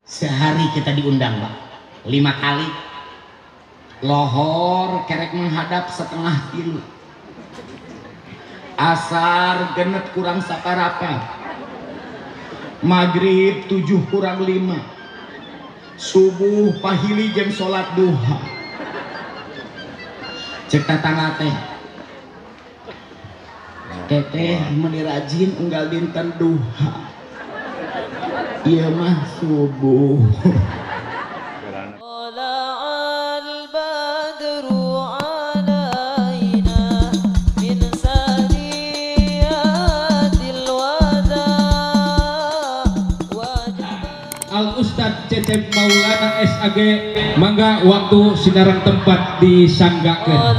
Sehari kita diundang, Pak, 5 kali. Lohor kerek menghadap setengah kilo, asar genet kurang saparapa, maghrib 7 kurang 5, subuh pahili jam sholat duha. Cek tatangga teh, teteh meni rajin unggal dinten duha, iya mah subuh. Al-Ustadz Cecep Maulana SAG, mangga waktu sinarang tempat disanggakeun.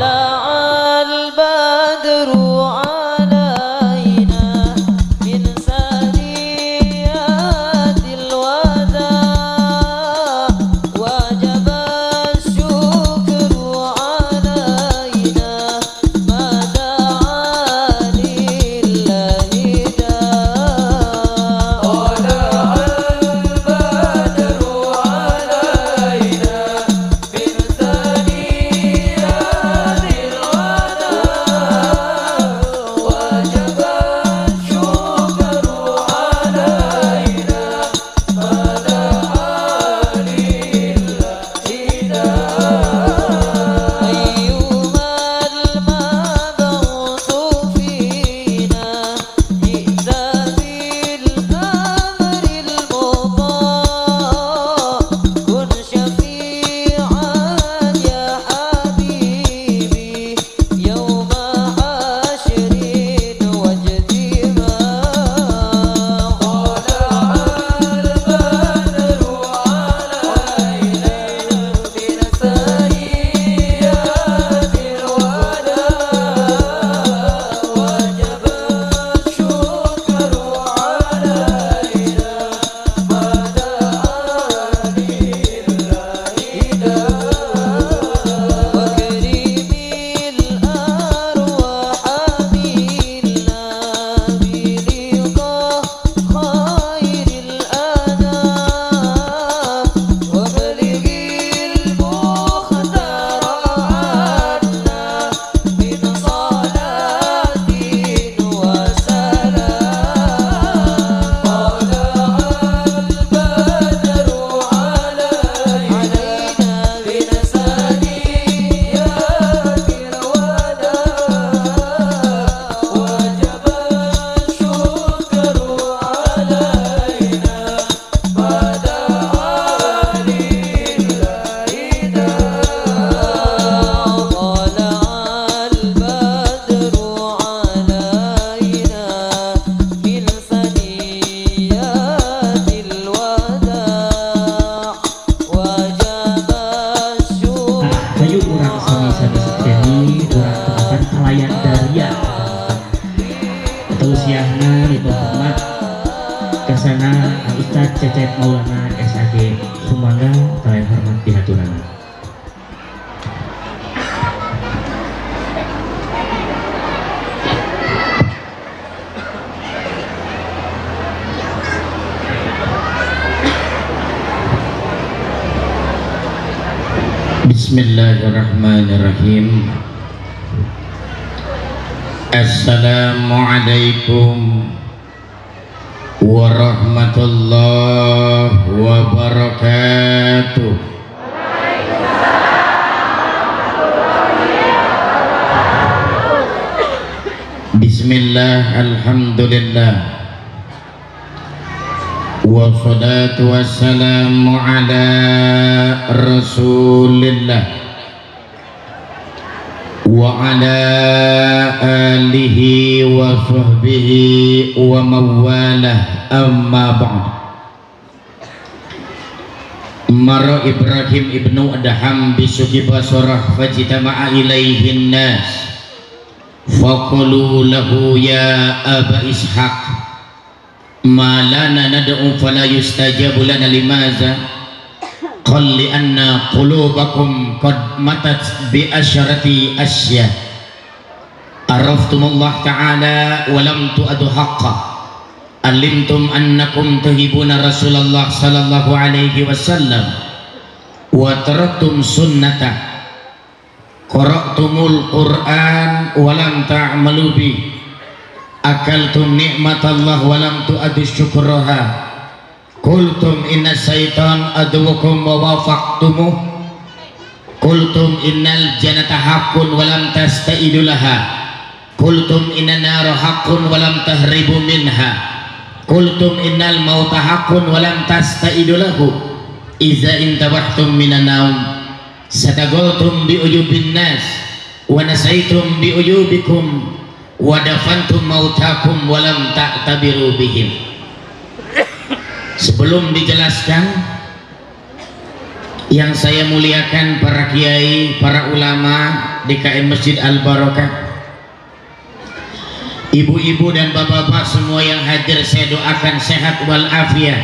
Kesana Ustadz Cecep Maulana SAG sumangga kalian hormat dihaturan. Bismillahirrahmanirrahim. Assalamualaikum warahmatullahi wabarakatuh. Bismillah, alhamdulillah, wassalatu wassalamu ala rasulillah wa ala alihi wa sahbihi wa mawalah, amma ba'd. Mara Ibrahim ibnu Adham bisuki basarah fajtama'a ilaihin nas faqalu lahu ya Aba Ishaq ma lana nad'u fala yustajabu lana limaza qal li anna qulubakum qad matat bi asyarati asya araftumullah ta'ala wa lam tu'adu haqqa alimtum annakum tuhibuna Rasulullah sallallahu alaihi wasallam wa taraktum sunnata qara'tumul Qur'an wa lam ta'malu bi akaltum ni'matallah wa lam tu'addu syukraha qultum inna syaitan aduwakum wa wafaqtumuh qultum innal jannata haqqun wa lam tastaidu laha qultum inna nara haqqun wa lam tahribu minha qultum innal mauta haqqun wa lam tastaidu lahu iza intabahtum minan naum satagoltum bi ujubin nas wa nasaitum bi ujubikum wa dafantum mautakum wa lam ta'tabiru bihim. Sebelum dijelaskan, yang saya muliakan para kiai, para ulama DKM Masjid Al-Barakah, ibu-ibu dan bapak-bapak semua yang hadir, saya doakan sehat walafiat,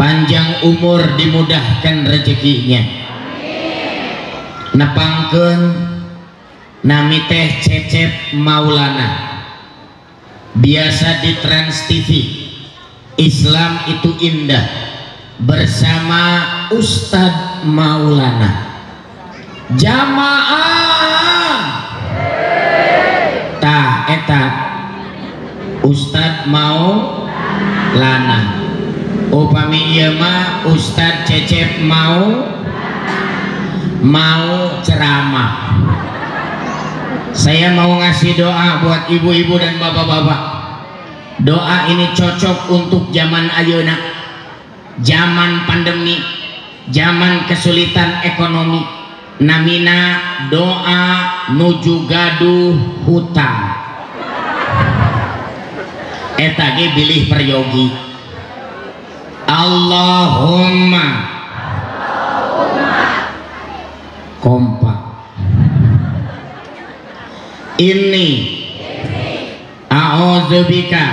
panjang umur, dimudahkan rezekinya. Nepangkeun nami teh Cecep Maulana, biasa di Trans TV. Islam itu indah, bersama Ustadz Maulana. Jamaah tah eta Ustadz Maulana, upami ieu mah Ustadz Cecep mau ceramah. Saya mau ngasih doa buat ibu-ibu dan bapak-bapak. Doa ini cocok untuk zaman ayeuna, zaman pandemi, zaman kesulitan ekonomi. Namina doa nuju gaduh hutang. Eta ge bilih peryogi. Allahumma kompak. Ini a'udzubika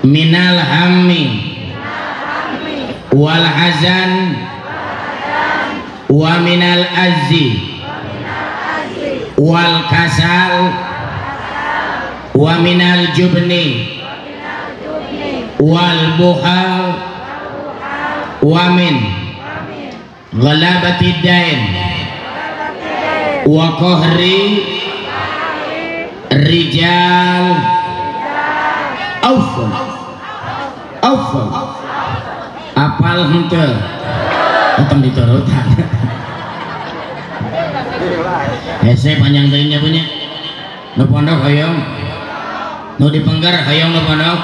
minal hammi wal hazan wa minal azzi wal kasal wa minal jubni wal buhal wa min ghalabati dain wa qahri rijal aufun apal henteu atem diturutan hese panjang teuingnya punya nu pondok hoyong nu dipenggar hoyong nu pondok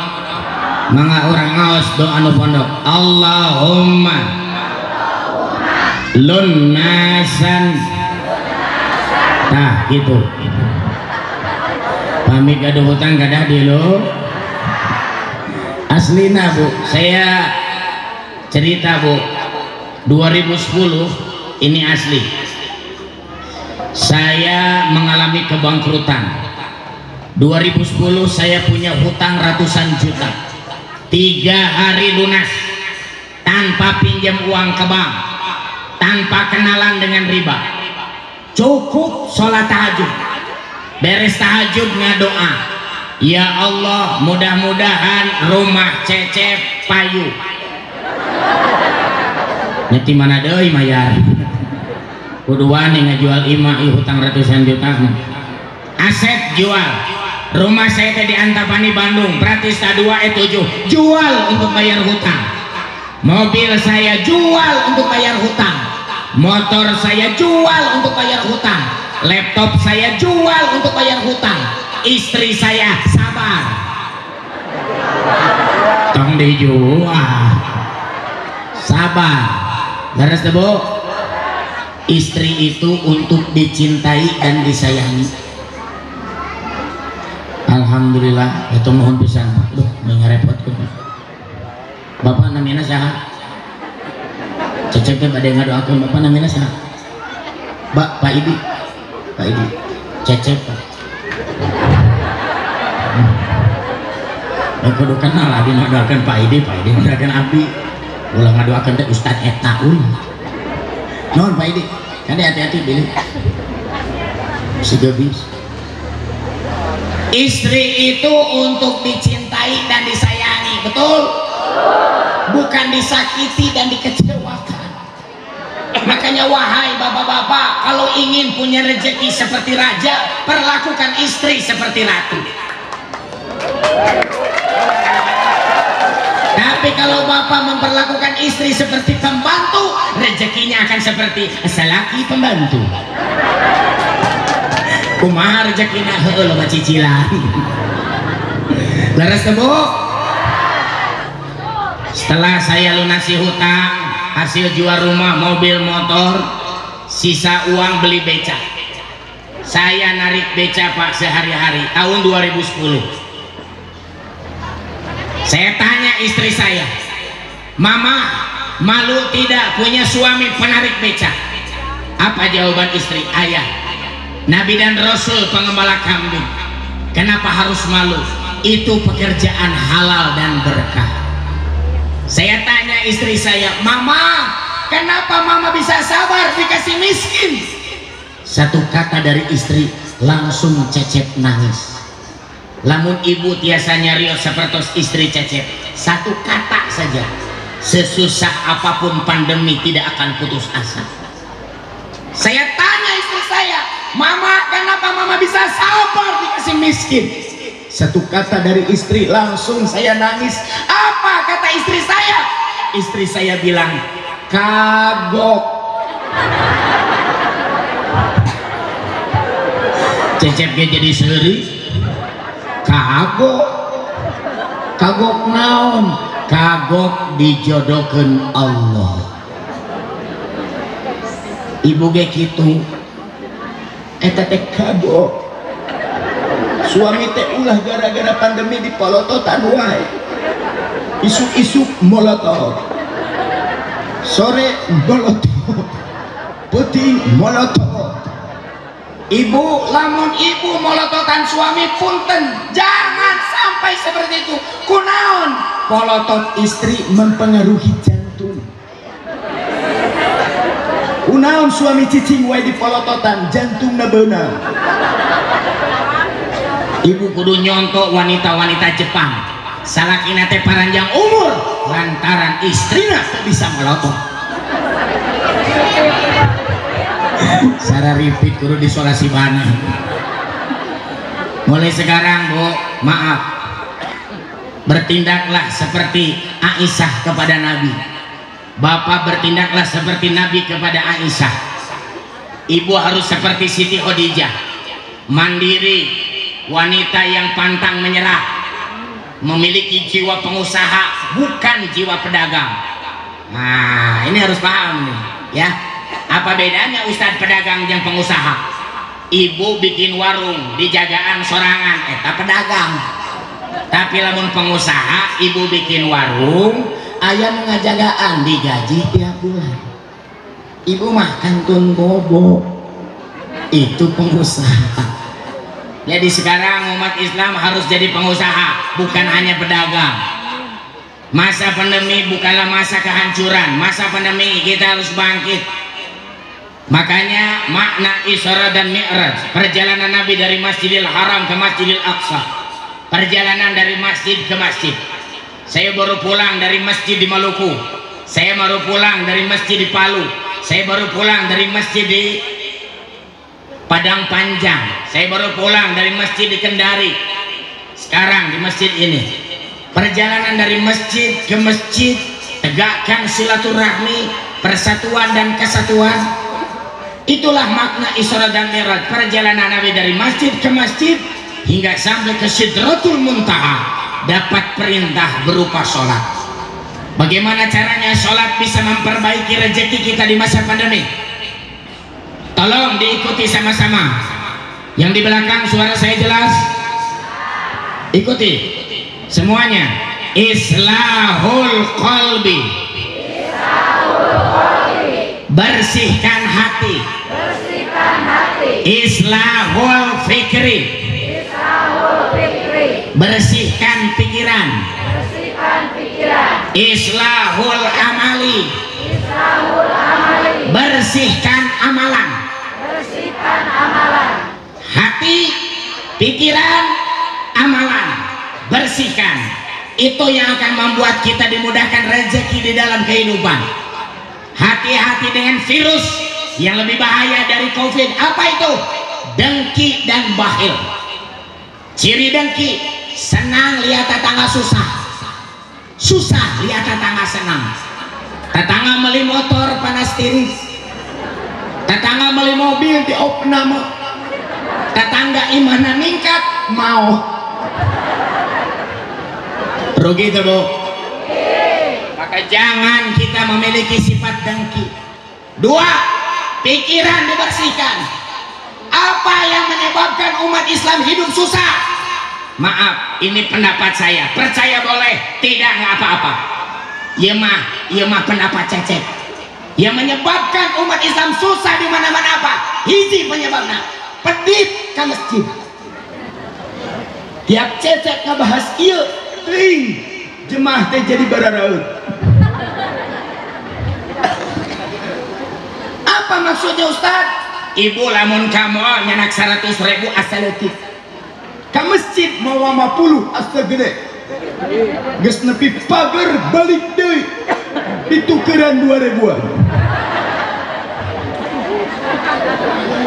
mangga urang ngaos doa nu pondok. Allahumma lunnasan tah gitu. Pamit gaduh hutang gadah di lo aslina bu, saya cerita bu, 2010 ini asli, saya mengalami kebangkrutan. 2010 saya punya hutang ratusan juta, 3 hari lunas, tanpa pinjam uang ke bank, tanpa kenalan dengan riba, cukup sholat tahajud. Beres tahajud ngadoa, ya Allah mudah-mudahan rumah Cecep payu. Nyeti mana deui mayar. Kudu wani ngajual imah ieu hutang ratusan juta. Aset jual. Rumah saya teh di Antapani Bandung, Pratista 2 E7, jual untuk bayar hutang. Mobil saya jual untuk bayar hutang. Motor saya jual untuk bayar hutang. Laptop saya jual untuk bayar hutang. Istri saya sabar, tong dijual, sabar. Beres deh bu. Istri itu untuk dicintai dan disayangi. Alhamdulillah, itu mohon pisan. Duh, ngarepotkeun. Bapak namina saha? Cecep teh bade ngadoakeun bapak namina saha? Pak Idi. Pak Idi, Cecep. Kudu kenal lagi ngadoakeun Pak Idi ngadoakeun abdi. Ulah ngadoakeun teh Ustaz eta euy. Naon Pak Idi? Kan hati-hati pilih. Si gebis. Istri itu untuk dicintai dan disayangi, betul? Bukan disakiti dan dikecewakan. Makanya wahai bapak-bapak, kalau ingin punya rezeki seperti raja, perlakukan istri seperti ratu. Tapi kalau bapak memperlakukan istri seperti pembantu, rezekinya akan seperti selaki pembantu. Kumaha rezekina heueuh loba cicilan. Leres teh, Bu? Setelah saya lunasi hutang, hasil jual rumah, mobil, motor, sisa uang beli beca. Saya narik beca Pak sehari-hari tahun 2010. Saya tanya istri saya, Mama, malu tidak punya suami penarik beca? Apa jawaban istri? Ayah, Nabi dan Rasul pengembala kambing. Kenapa harus malu? Itu pekerjaan halal dan berkah. Saya tanya istri saya, Mama, kenapa Mama bisa sabar dikasih miskin? Satu kata dari istri, langsung Cecep nangis. Lamun ibu tiasa nyarios sepertos istri Cecep, satu kata saja, sesusah apapun pandemi tidak akan putus asa. Saya tanya istri saya, Mama, kenapa Mama bisa sabar dikasih miskin? Satu kata dari istri, langsung saya nangis. Apa kata istri saya? Istri saya bilang, kagok. Cecep jadi seri. Kagok. Kagok naon? Kagok dijodohkeun Allah. Ibu ge kitu. Eta teh kagok. Suami teh ulah gara-gara pandemi di polototan wae. Isuk-isuk molotov, sore molotov, putih molotov. Ibu, lamun ibu molototan suami punten, jangan sampai seperti itu. Kunaon? Polotov istri mempengaruhi jantung. Kunaon suami cicing wae di polototan, jantungna beunang. Ibu kudu nyontok wanita-wanita Jepang, salakina teh paranjang umur lantaran istrina bisa melotot. Sara ripit kudu disolasi bana. Mulai sekarang, Bu, maaf, bertindaklah seperti Aisyah kepada Nabi. Bapak bertindaklah seperti Nabi kepada Aisyah. Ibu harus seperti Siti Khadijah, mandiri, wanita yang pantang menyerah, memiliki jiwa pengusaha bukan jiwa pedagang. Nah, ini harus paham nih, ya. Apa bedanya Ustadz pedagang yang pengusaha? Ibu bikin warung di jagaan sorangan, eta pedagang. Tapi lamun pengusaha, ibu bikin warung, ayam ngajagaan digaji tiap bulan. Ibu makan tun bobo, itu pengusaha. Jadi sekarang umat Islam harus jadi pengusaha, bukan hanya pedagang. Masa pandemi bukanlah masa kehancuran. Masa pandemi kita harus bangkit. Makanya makna Isra dan Mi'raj, perjalanan Nabi dari Masjidil Haram ke Masjidil Aqsa, perjalanan dari masjid ke masjid. Saya baru pulang dari masjid di Maluku, saya baru pulang dari masjid di Palu, saya baru pulang dari masjid di Padang Panjang, saya baru pulang dari masjid di Kendari, sekarang di masjid ini. Perjalanan dari masjid ke masjid, tegakkan silaturahmi, persatuan dan kesatuan. Itulah makna Isra dan Mi'raj, perjalanan Nabi dari masjid ke masjid hingga sampai ke Sidratul Muntaha, dapat perintah berupa sholat. Bagaimana caranya sholat bisa memperbaiki rezeki kita di masa pandemi? Tolong diikuti sama-sama. Yang di belakang suara saya jelas? Ikuti semuanya. Islahul qalbi, bersihkan hati. Islahul fikri, bersihkan pikiran. Islahul amali, bersihkan amalan. Hati, pikiran, amalan, bersihkan. Itu yang akan membuat kita dimudahkan rezeki di dalam kehidupan. Hati-hati dengan virus yang lebih bahaya dari COVID. Apa itu? Dengki dan bakhil. Ciri dengki, senang lihat tetangga susah, susah lihat tetangga senang. Tetangga beli motor panas tiris, tetangga beli mobil di opname, tetangga imana ningkat mau rugi itu bu. Maka jangan kita memiliki sifat dengki. Dua, pikiran dibersihkan. Apa yang menyebabkan umat Islam hidup susah? Maaf, ini pendapat saya. Percaya boleh, tidak nggak apa-apa. Iya mah pendapat cecep. Yang menyebabkan umat Islam susah di mana-mana apa? Hiji penyebabnya pedit ke masjid. Tiap cecep ngebahas ieu, teuing jemaah teh jadi bararaeut. Apa maksudnya Ustaz? Ibu lamun kamu nyanak 100.000 asal letik ke masjid mau 50 asal gede geus nepi pager balik deui ditukeran 2.000-an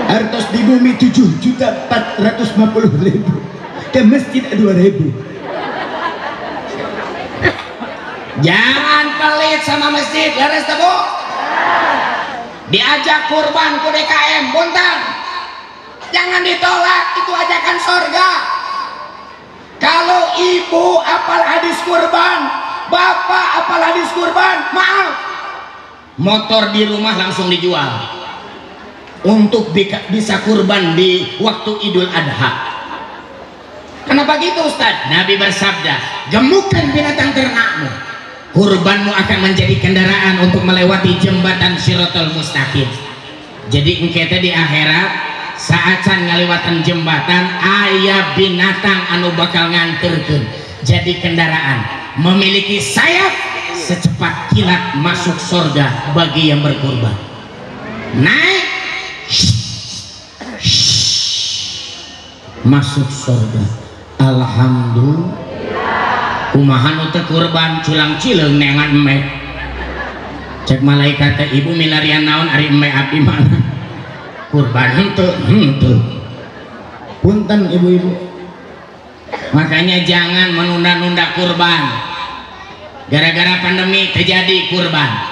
artos di bumi 7.450.000 ke masjid 2.000. Jangan pelit sama masjid, laras teh bu. Diajak kurban ke DKM, buntan, jangan ditolak, itu ajakan sorga. Kalau ibu apal hadis kurban, bapak apal hadis kurban, maaf, motor di rumah langsung dijual untuk bisa kurban di waktu Idul Adha. Kenapa gitu Ustaz? Nabi bersabda, gemukkan binatang ternakmu, kurbanmu akan menjadi kendaraan untuk melewati jembatan Shiratal Mustaqim. Jadi engketa di akhirat saat can ngalewatan jembatan aya binatang anu bakal nganterkeun jadi kendaraan, memiliki sayap secepat kilat masuk surga bagi yang berkurban. Naik masuk surga. Alhamdulillah. Kumaha nu teu kurban culang cileung nengan emek. Cek malaikat teh ibu milarian naon ari emek abdi mana? Kurban henteu. Punten ibu-ibu. Makanya jangan menunda-nunda kurban. Gara-gara pandemi terjadi kurban.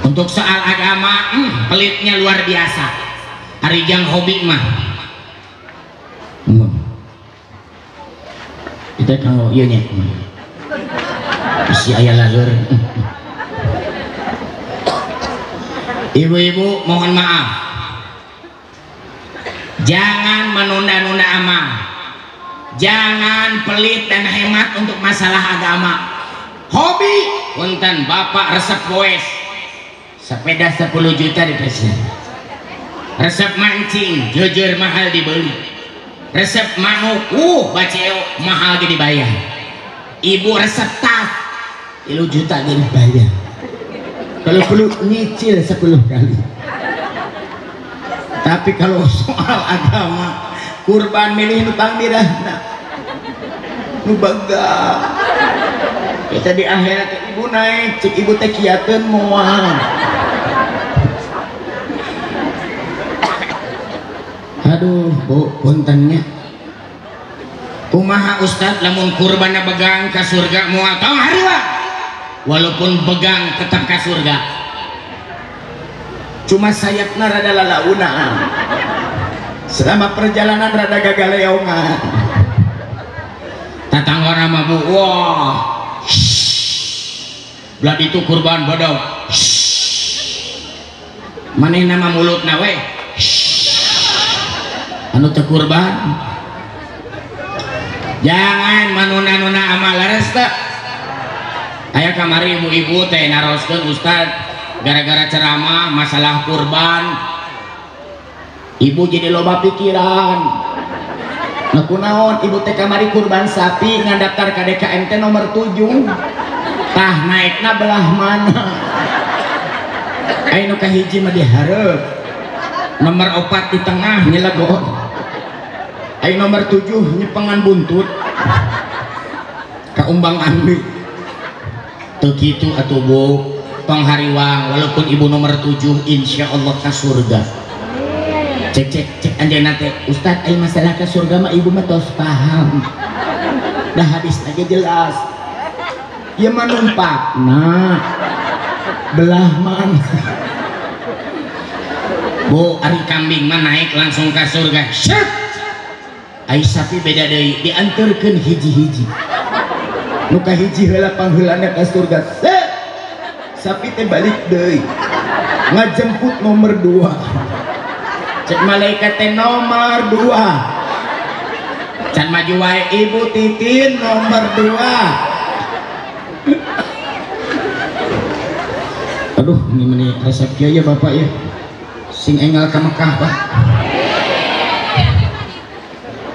Untuk soal agama, pelitnya luar biasa. Ari jang hobi mah. Kita kalau iya nya isi ayah lalur. Ibu-ibu mohon maaf, jangan menunda-nunda amal, jangan pelit dan hemat untuk masalah agama. Hobi punten bapak resep goes sepeda 10 juta dipesen, resep mancing jujur mahal dibeli, resep manuk baceo mahal gede dibayar, ibu resep tas 3 juta gede dibayar, kalau perlu nyicil 10 kali. Tapi kalau soal agama kurban milih nu pangdirahna nu baga kita di akhirat ibu naik cik ibu teh kiateun moal. Aduh bu puntennya kumaha Ustad lamun kurbanna begang ke surga moal tong hariwa walaupun begang tetap ke surga cuma sayapna rada lalaunaan selama perjalanan rada gagaleongan tatangga nama bu wah belah itu kurban bodoh maneh nama mulut nawe anu teu kurban. Jangan menunda-nunda amal laras teh. Aya kamari ibu-ibu teh naroskeun Ustad gara-gara ceramah masalah kurban. Ibu jadi loba pikiran. Nah kunaon ibu teh kamari kurban sapi ngandaftar ka DKM teh nomor 7. Tah naikna belah mana? Aya nu kahiji mah dihareup. Nomor 4 di tengah nyelegon. Ai nomor 7 nyepengan buntut kaumbang ambil tuh gitu atuh Bu tong hariwang walaupun ibu nomor 7 insya Allah ke surga. Cek anjana teh Ustad ai masalah ke surga mah ibu mah tos paham dah habis aja jelas ya manumpak nah belah man Bu ari kambing mah naik langsung ke surga syet ai sapi beda deui dianterkeun hiji-hiji nu ka hiji heula pangheulana ka surga sapi teh balik deui ngajemput nomor 2 cek malaikat teh nomor 2 can maju wae ibu titin nomor 2. Aduh ini meni resep kieu ya Bapak ya sing enggal ka Mekah Pak.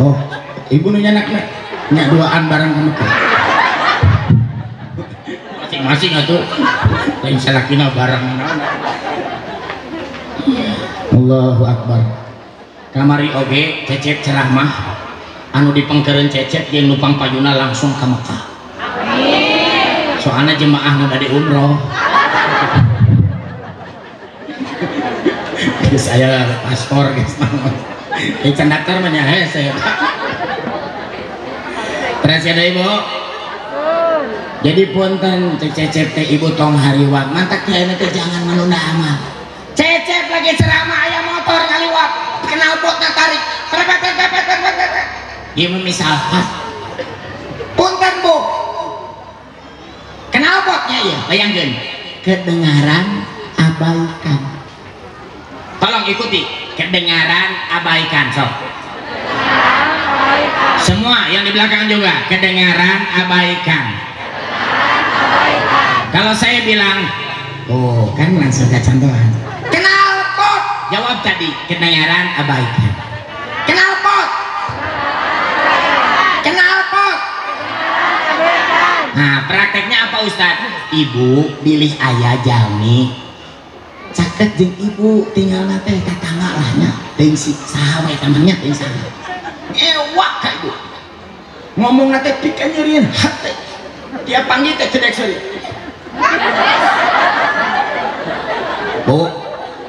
Oh ibu nu nyanakna nya duaan barang ka Mekah masing-masing atuh lain salakina barang Allahu Akbar. kamari oge Cecep ceramah anu dipengkereun Cecep jeung nupang payuna langsung ka Mekah. Amin. Soalna jemaah nu bade umroh. Geus aya paspor geus mah. Can daftar mah nya hese. Terus ya Ibu. Jadi punten Cecep teh ibu tong hariwang mantak kieu teh jangan menunda amal. Cecep lagi ceramah aya motor ngaliwat kenal potna tarik ieu misalkan punten Bu kenal potnya ya bayangkeun kedengaran abaikan tolong ikuti kedengaran abaikan sok semua yang di belakang juga kedengaran abaikan. Kalau saya bilang oh kan langsung kecantuan kenal pot jawab tadi kedengaran abaikan kenal pot nah prakteknya apa Ustadz ibu pilih ayah jami caket jeung ibu tinggal nate tetangga lahnya ting si sahawe temannya ting sahawe ewak ka ibu ngomong nate pika nyerian hati dia panggil teh cedek seri Bu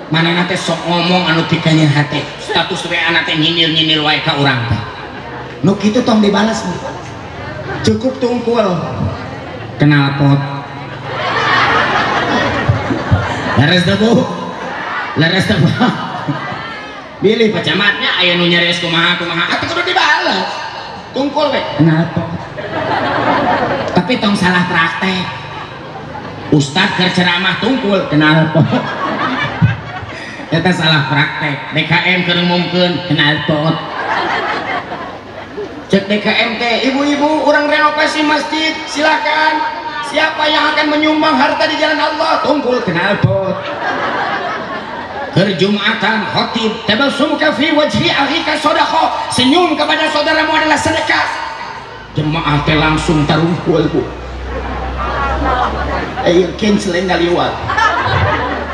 mana nate sok ngomong anu pikanya hati status WA nate nyinil wae ka urang teh nu kitu tong dibalas Cukup tungkul kenal pot laras teh Bu laras teh pilih pacamatnya aya nu nyareos kumaha atuh kudu dibalas tungkul we kenal pot tapi tong salah praktek Ustad keur ceramah tungkul kenal pot eta salah praktek DKM keur ngumumkeun kenal pot cek DKM teh ibu-ibu orang renovasi masjid silakan siapa yang akan menyumbang harta di jalan Allah tungkul kenal pot keur Jumatan khotib tabassumuka fi wajhi akhika shadaqah senyum kepada saudaramu adalah sedekah jemaah teh langsung tarungkul Bu ayo cancel ngaliwat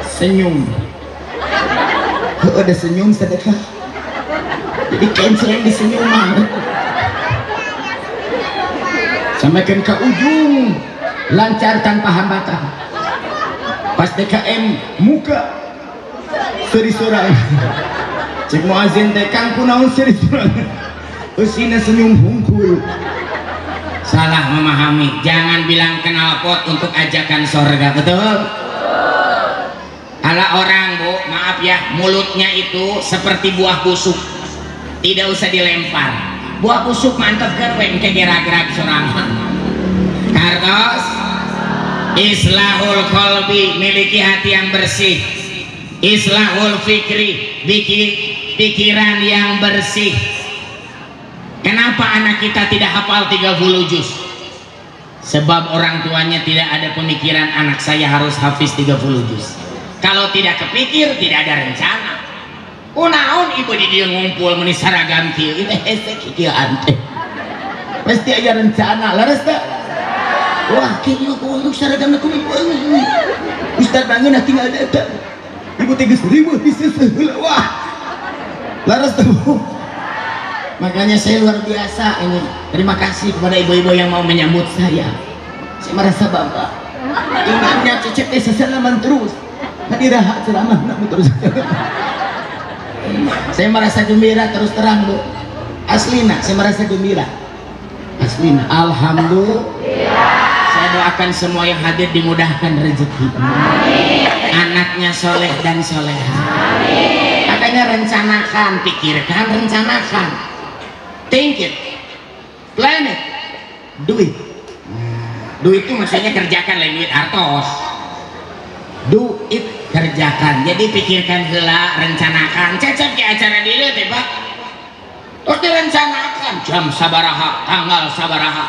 senyum ada senyum sedekah jadi cancel di senyuman sampaikan ke ujung lancar tanpa hambatan pas DKM muka seri sorang cek muazin teh kang kunaon seri sorang usina senyum hungkul salah memahami jangan bilang kenal pot untuk ajakan sorga betul ala orang Bu maaf ya mulutnya itu seperti buah busuk tidak usah dilempar buah busuk mantap kerweng ke gerak-gerak sorangan kartos islahul qalbi miliki hati yang bersih islahul fikri pikiran yang bersih. Kenapa anak kita tidak hafal 30 juz? Sebab orang tuanya tidak ada pemikiran anak saya harus hafiz 30 juz. Kalau tidak kepikir, tidak ada rencana. Kunaon ibu di dia ngumpul meni saragam kieu itu hese kieu ante. Pasti ada rencana, laras tak? Wah, kieu ku saragam ku Ustaz bangun tinggal ada. Ibu 3.000 bisa seheula wah. Laras tuh. Makanya saya luar biasa ini. Terima kasih kepada ibu-ibu yang mau menyambut saya. Saya merasa bangga. Ingatnya Cecep sesalaman terus. Hadiraha ceramah namun terus. Saya merasa gembira terus terang Bu. Aslina, saya merasa gembira. Aslina, alhamdulillah. Saya doakan semua yang hadir dimudahkan rezeki. Amin. Anaknya soleh dan soleha. Amin. Makanya rencanakan, pikirkan, rencanakan. Think it, plan it, do it. Do itu maksudnya kerjakan, lain duit artos. Do it, kerjakan. Jadi pikirkan heula, rencanakan. Cecep ke acara diri teh Pak. Terus direncanakan jam sabaraha, tanggal sabaraha.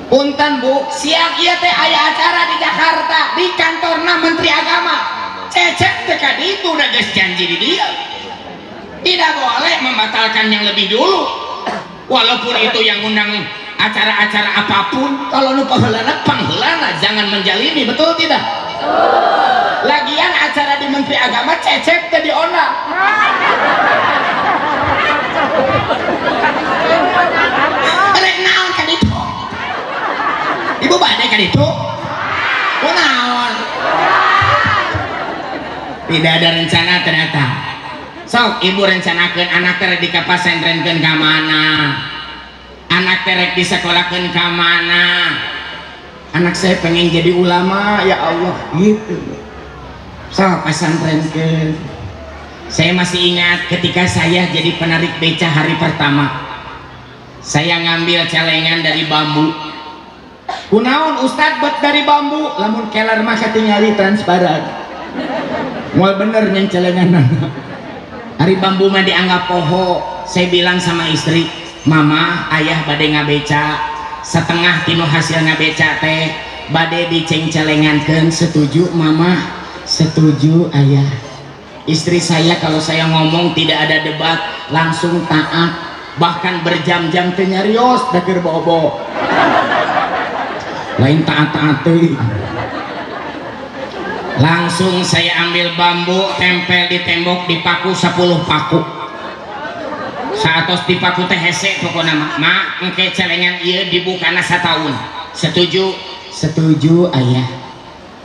Punten Bu, siang ieu teh aya acara di Jakarta di kantorna Menteri Agama. Cecep teh ka ditu udah geus janji di dia. Tidak boleh membatalkan yang lebih dulu. Walaupun itu yang undang acara-acara apapun, kalau nu pangheulana jangan menjalimi, betul tidak? Lagian acara di Menteri Agama Cecep teh diona. Rek naon ka ditu? Ibu badai ka ditu? Kunaon? Tidak ada rencana ternyata. Sok ibu rencanakeun anak terek di kapasentrenkeun ka mana? Anak terek disekolahkeun ka mana? Anak saya pengen jadi ulama, ya Allah, gitu. Sok pesantrenkeun. Saya masih ingat ketika saya jadi penarik beca hari pertama. Saya ngambil celengan dari bambu. Kunaon Ustad bet dari bambu, lamun kelar mah katingali transparan. Moal bener yang celengan. Hari bambu mah dianggap poho. Saya bilang sama istri, mama ayah bade ngabeca, setengah tinu hasil ngabeca teh bade diceng celengankeun. Setuju mama? Setuju ayah. Istri saya kalau saya ngomong tidak ada debat, langsung taat, bahkan berjam-jam teh nyarios dager bobo. Lain taat-taat teh. Langsung saya ambil bambu, tempel di tembok, dipaku 10 paku. Saatos dipaku teh hese pokona mak engke celengan ieu dibukana sataun. Setuju? Setuju ayah.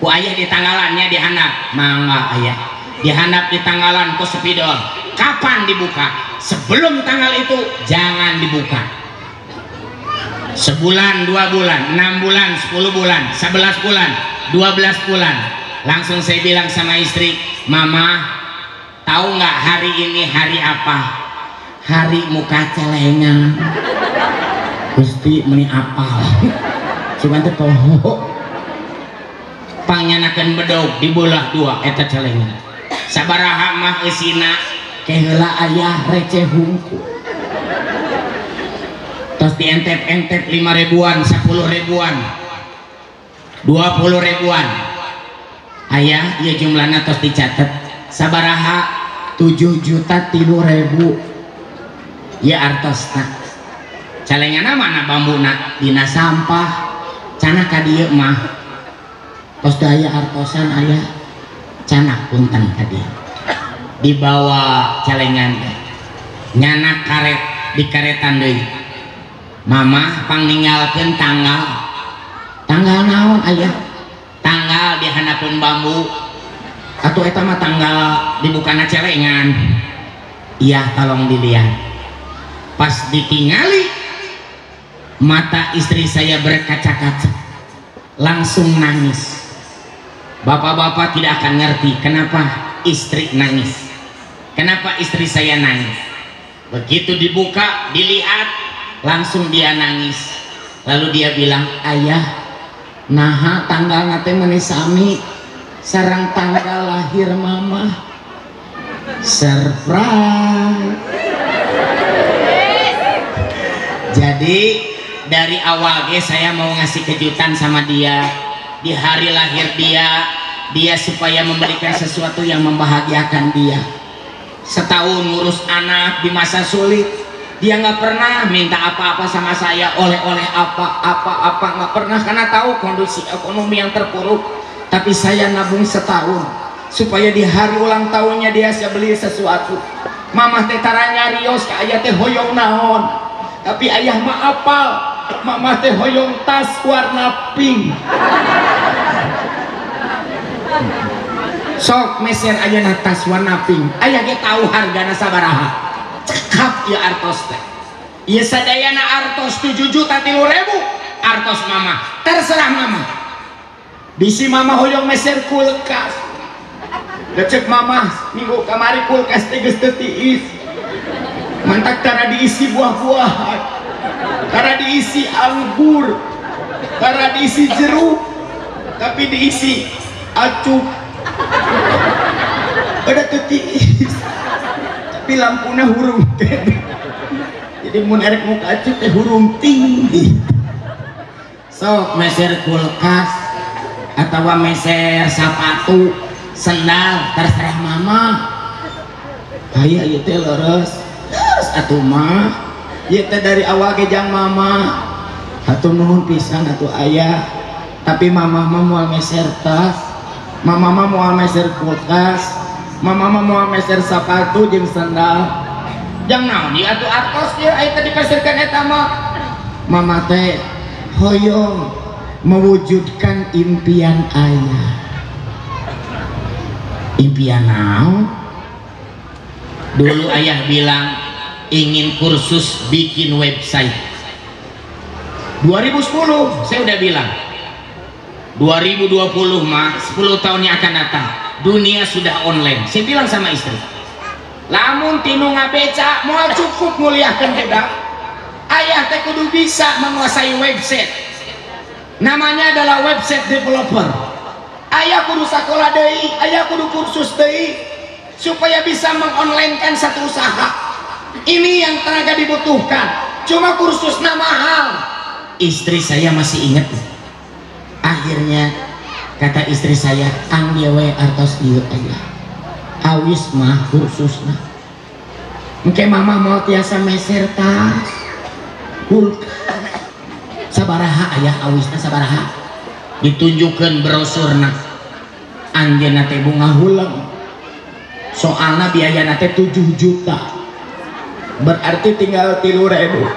Ku ayah di tanggalannya dihandap, mangga ayah. Dihandap di tanggalan ku sepidol. Kapan dibuka? Sebelum tanggal itu jangan dibuka. Sebulan, 2 bulan, 6 bulan, 10 bulan, 11 bulan, 12 bulan. Langsung saya bilang sama istri, mama tahu nggak hari ini hari apa? Hari muka celengan. Gusti meni apal. Cuman teh poho. Pangyanakeun bedog dibelah 2 eta celengan. Sabaraha mah eusina keheula ayah receh hungku. Tos dientep-entep 5 ribuan, 10 ribuan, 20 ribuan. Ayah ieu jumlahna tos dicatet sabaraha 7.003.000. Ieu artosna. Celenganna mana bambuna? Dina sampah. Cana ka dieu mah tos daya artosan ayah. Cana punten ka dieu. Dibawa celengan nyana karet di karetan deui. Mama pangninggalkeun tanggal. Tanggal naon ayah? Tanggal dihandapkeun bambu. Atuh eta mah tanggal dibukana celengan. Iya, tolong dilihat. Pas ditingali mata istri saya berkaca-kaca. Langsung nangis. Bapak-bapak tidak akan ngerti kenapa istri nangis. Kenapa istri saya nangis. Begitu dibuka, dilihat, langsung dia nangis. Lalu dia bilang, ayah, naha tanggal nate meni sami sareng tanggal lahir mama. Surprise. Jadi dari awal saya mau ngasih kejutan sama dia. Di hari lahir dia supaya memberikan sesuatu yang membahagiakan dia. Setahun ngurus anak di masa sulit, dia nggak pernah minta apa-apa sama saya, oleh-oleh apa-apa nggak pernah, karena tahu kondisi ekonomi yang terpuruk. Tapi saya nabung setahun supaya di hari ulang tahunnya dia saya beli sesuatu. mamah teh tara nyarios ka aya teh hoyong naon, tapi ayah mah apal, mamah teh hoyong tas warna pink. Sok meser ayeuna tas warna pink, aya ge tahu hargana sabaraha. Cekap ieu artos teh. Ieu sadayana artos 7.300.000 artos mama, terserah mama. Bisi mama hoyong meser kulkas. Lecek mama minggu kamari kulkas teh geus teu tiis. Mantak tara diisi buah-buahan, tara diisi anggur, tara diisi jeruk, tapi diisi acup. Ada teu tiis. Tapi lampuna hurung teh. Jadi mun erek muka acup teh hurung tinggi. Sok meser kulkas atau meser sepatu sendal terserah mama. Aya ieu teh leres atuh mah, ieu teh dari awal ge jang mama. Hatur nuhun pisan atuh ayah, tapi mama mah moal meser tas, mama mah moal meser kulkas, mama mah moal meser sepatu jeung sendal. Jang naon ieu atuh artos ieu aya teh dipasirkeun eta mah. Mama teh hoyong mewujudkan impian ayah. Impian naon? Dulu ayah bilang ingin kursus bikin website. 2010 saya udah bilang 2020 mah 10 tahun yang akan datang dunia sudah online. Saya bilang sama istri, lamun tinu ngabeca moal cukup muliahkeun budak, ayah teh kudu bisa menguasai website. Namanya adalah website developer. Ayah kudu sakola deui, ayah kudu kursus deui supaya bisa mengonlinekan satu usaha. Ini yang tenaga dibutuhkan. Cuma kursusnya mahal. Istri saya masih ingat. Akhirnya kata istri saya, "Angge we artos ieu ayah. Awis mah kursusna. Engke mama mau tiasa meser tas. Kulkas. Sabaraha ayah awisna sabaraha?" Ditunjukkan brosurna. Anjeunna teh bunga hulang. Soalna biayana teh 7 juta. Berarti tinggal 3.000.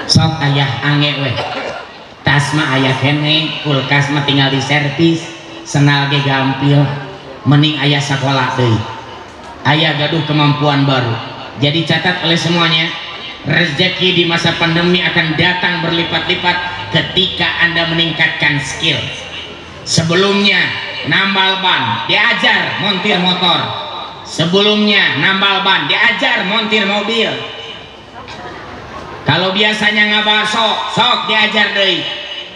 Sok ayah ange we. Tas mah ayah kene, kulkas mah tinggal diservis, senal ge gampil. Mending ayah sakola deui. Ayah gaduh kemampuan baru. Jadi catat oleh semuanya, rezeki di masa pandemi akan datang berlipat-lipat ketika Anda meningkatkan skill. Sebelumnya nambal ban, diajar montir motor. Sebelumnya nambal ban, diajar montir mobil. Kalau biasanya ngabaso, sok diajar deui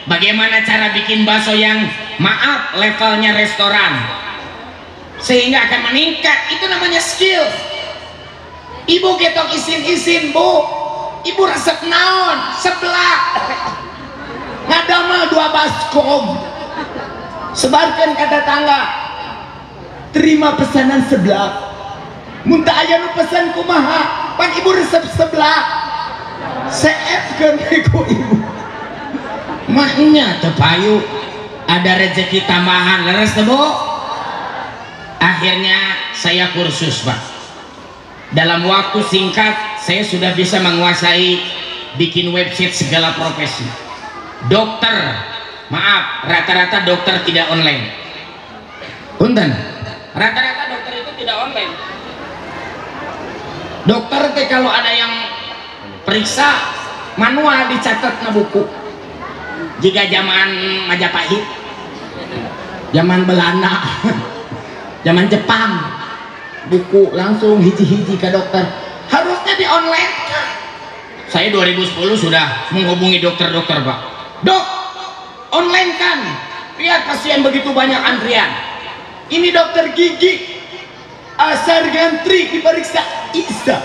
bagaimana cara bikin bakso yang maaf levelnya restoran, sehingga akan meningkat. Itu namanya skill. Ibu getok isin-isin, Bu. Ibu resep naon? Seblak. Ngadamel 2 baskom. Sebarkan kata tangga. Terima pesanan seblak. Muntah aya nu pesan kumaha? Pan ibu resep seblak. CF-keun ku ibu. Mahnya teu payu. Ada rezeki tambahan leres teu, Bu? Akhirnya saya kursus, Pak. Dalam waktu singkat saya sudah bisa menguasai bikin website segala profesi. Dokter, maaf, rata-rata dokter tidak online. Punten, rata-rata dokter itu tidak online. Dokter teh kalau ada yang periksa manual dicatat na buku. Jika zaman Majapahit, zaman Belanda, zaman Jepang, buku langsung hiji-hiji ke dokter. Harusnya di online. Saya 2010 sudah menghubungi dokter-dokter, Pak. Dok, online kan? Lihat pasien begitu banyak antrian. Ini dokter gigi, asar gantri diperiksa Isa.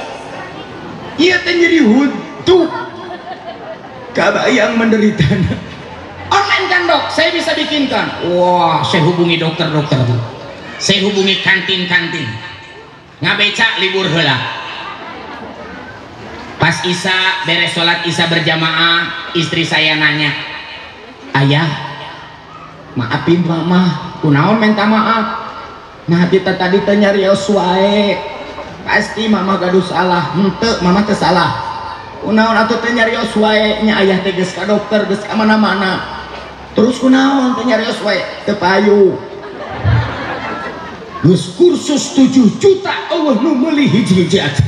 Ia jadi huntu. Kabayang menderita. Online kan, Dok? Saya bisa bikinkan. Wah, saya hubungi dokter-dokter. Saya hubungi kantin-kantin. Ngabeca libur heula. Pas Isya beres sholat Isya berjamaah, istri saya nanya, "Ayah, maafin mama, kunaon minta maaf." Nah kita tadi tanya rios wae, pasti mama gaduh salah. Henteu mama teu salah. Kunaon atuh teh nyarios wae nya ayah teh geus ka dokter geus ka mana-mana. Terus kunaon teh nyarios wae teu payu. Geus kursus 7 juta eueuh nu meuli hiji-hiji aja.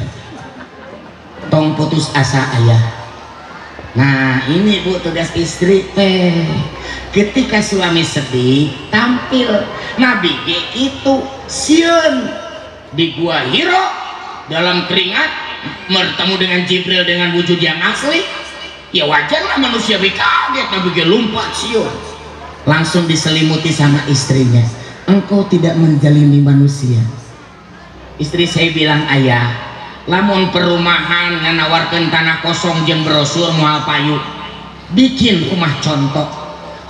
Tong putus asa ayah. Nah ini bu tugas istri teh, ketika suami sedih tampil. Nabi ge itu sieun di gua Hiro dalam keringat bertemu dengan Jibril dengan wujud yang asli. Ya wajarlah manusia kaget, Nabi ge lompat sieun langsung diselimuti sama istrinya. Engkau tidak menjalimi manusia. Istri saya bilang, ayah, lamun perumahan nganawarkeun tanah kosong jeung brosur moal payu, bikin rumah contoh,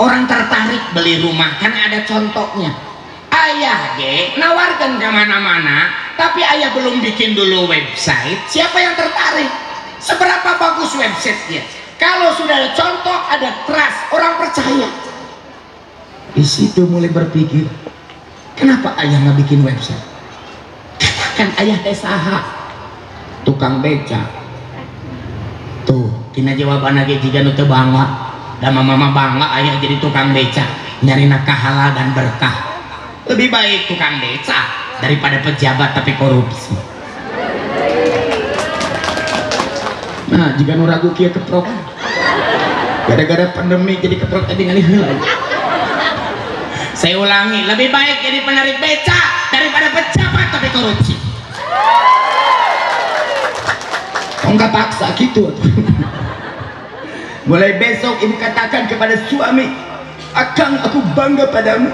orang tertarik beli rumah karena ada contohnya. Ayah ge nawarkan kemana-mana, tapi ayah belum bikin dulu website. Siapa yang tertarik? Seberapa bagus websitenya? Kalau sudah ada contoh, ada trust, orang percaya. Di situ mulai berpikir, kenapa ayah nggak bikin website? Katakan ayah teh saha? Tukang beca. Tuh, tina jawaban lagi jika nu teu bangga. Da mama bangga ayah jadi tukang beca, nyari nafkah halal dan berkah. Lebih baik tukang beca daripada pejabat tapi korupsi. Nah, jika nu ragu kieu keprok. Gara-gara pandemi jadi keprok tadi ngalih heula. Saya ulangi, lebih baik jadi penarik beca daripada pejabat tapi korupsi. Enggak paksa gitu. Mulai besok ibu katakan kepada suami, Akang, aku bangga padamu.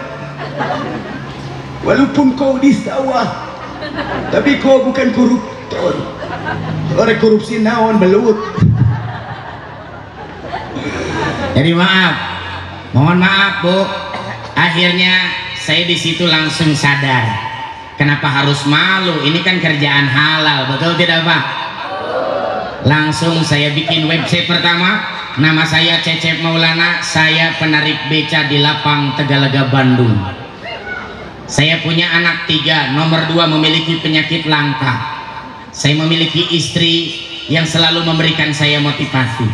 Walaupun kau di sawah, tapi kau bukan koruptor. Orang korupsi naon belut. Jadi maaf, mohon maaf bu. Akhirnya saya di situ langsung sadar, kenapa harus malu? Ini kan kerjaan halal, betul tidak Pak? Langsung saya bikin website pertama, nama saya Cecep Maulana, saya penarik beca di Lapang Tegalega Bandung. Saya punya anak 3, nomor 2 memiliki penyakit langka. Saya memiliki istri yang selalu memberikan saya motivasi.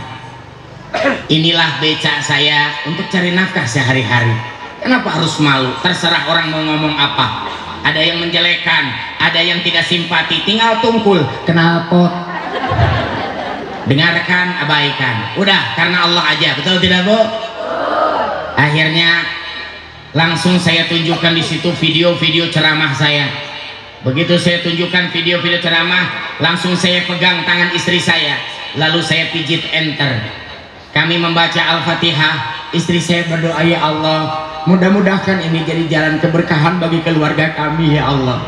Inilah beca saya untuk cari nafkah sehari-hari. Kenapa harus malu? Terserah orang mau ngomong apa. Ada yang menjelekan, ada yang tidak simpati, tinggal tungkul, knalpot. Dengarkan, abaikan. Udah, karena Allah aja, betul tidak Bu? Akhirnya langsung saya tunjukkan di situ video-video ceramah saya. Begitu saya tunjukkan video-video ceramah, langsung saya pegang tangan istri saya, lalu saya pijit enter. Kami membaca Al-Fatihah. Istri saya berdoa, ya Allah, mudah-mudahan ini jadi jalan keberkahan bagi keluarga kami ya Allah.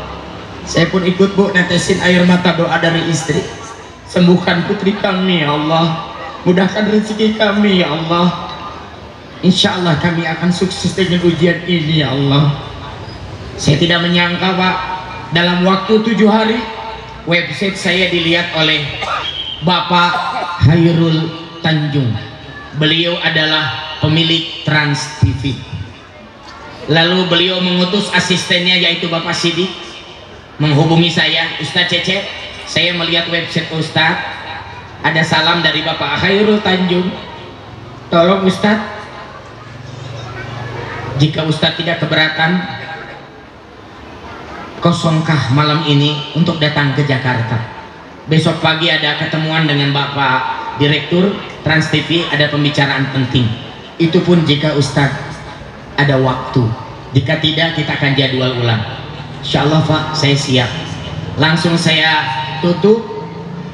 Saya pun ikut bu netesin air mata doa dari istri. Sembuhkan putri kami ya Allah, mudahkan rezeki kami ya Allah. Insya Allah kami akan sukses dengan ujian ini ya Allah. Saya tidak menyangka Pak, dalam waktu 7 hari website saya dilihat oleh Bapak Hairul Tanjung. Beliau adalah pemilik Trans TV. Lalu beliau mengutus asistennya yaitu Bapak Sidik menghubungi saya, Ustadz Cecep, saya melihat website Ustadz, ada salam dari Bapak Hairul Tanjung. Tolong Ustadz, jika Ustadz tidak keberatan, kosongkah malam ini untuk datang ke Jakarta? Besok pagi ada ketemuan dengan Bapak Direktur Trans TV, ada pembicaraan penting. Itu pun jika Ustadz ada waktu. Jika tidak, kita akan jadwal ulang. Insya Allah Pak, saya siap. Langsung saya tutup.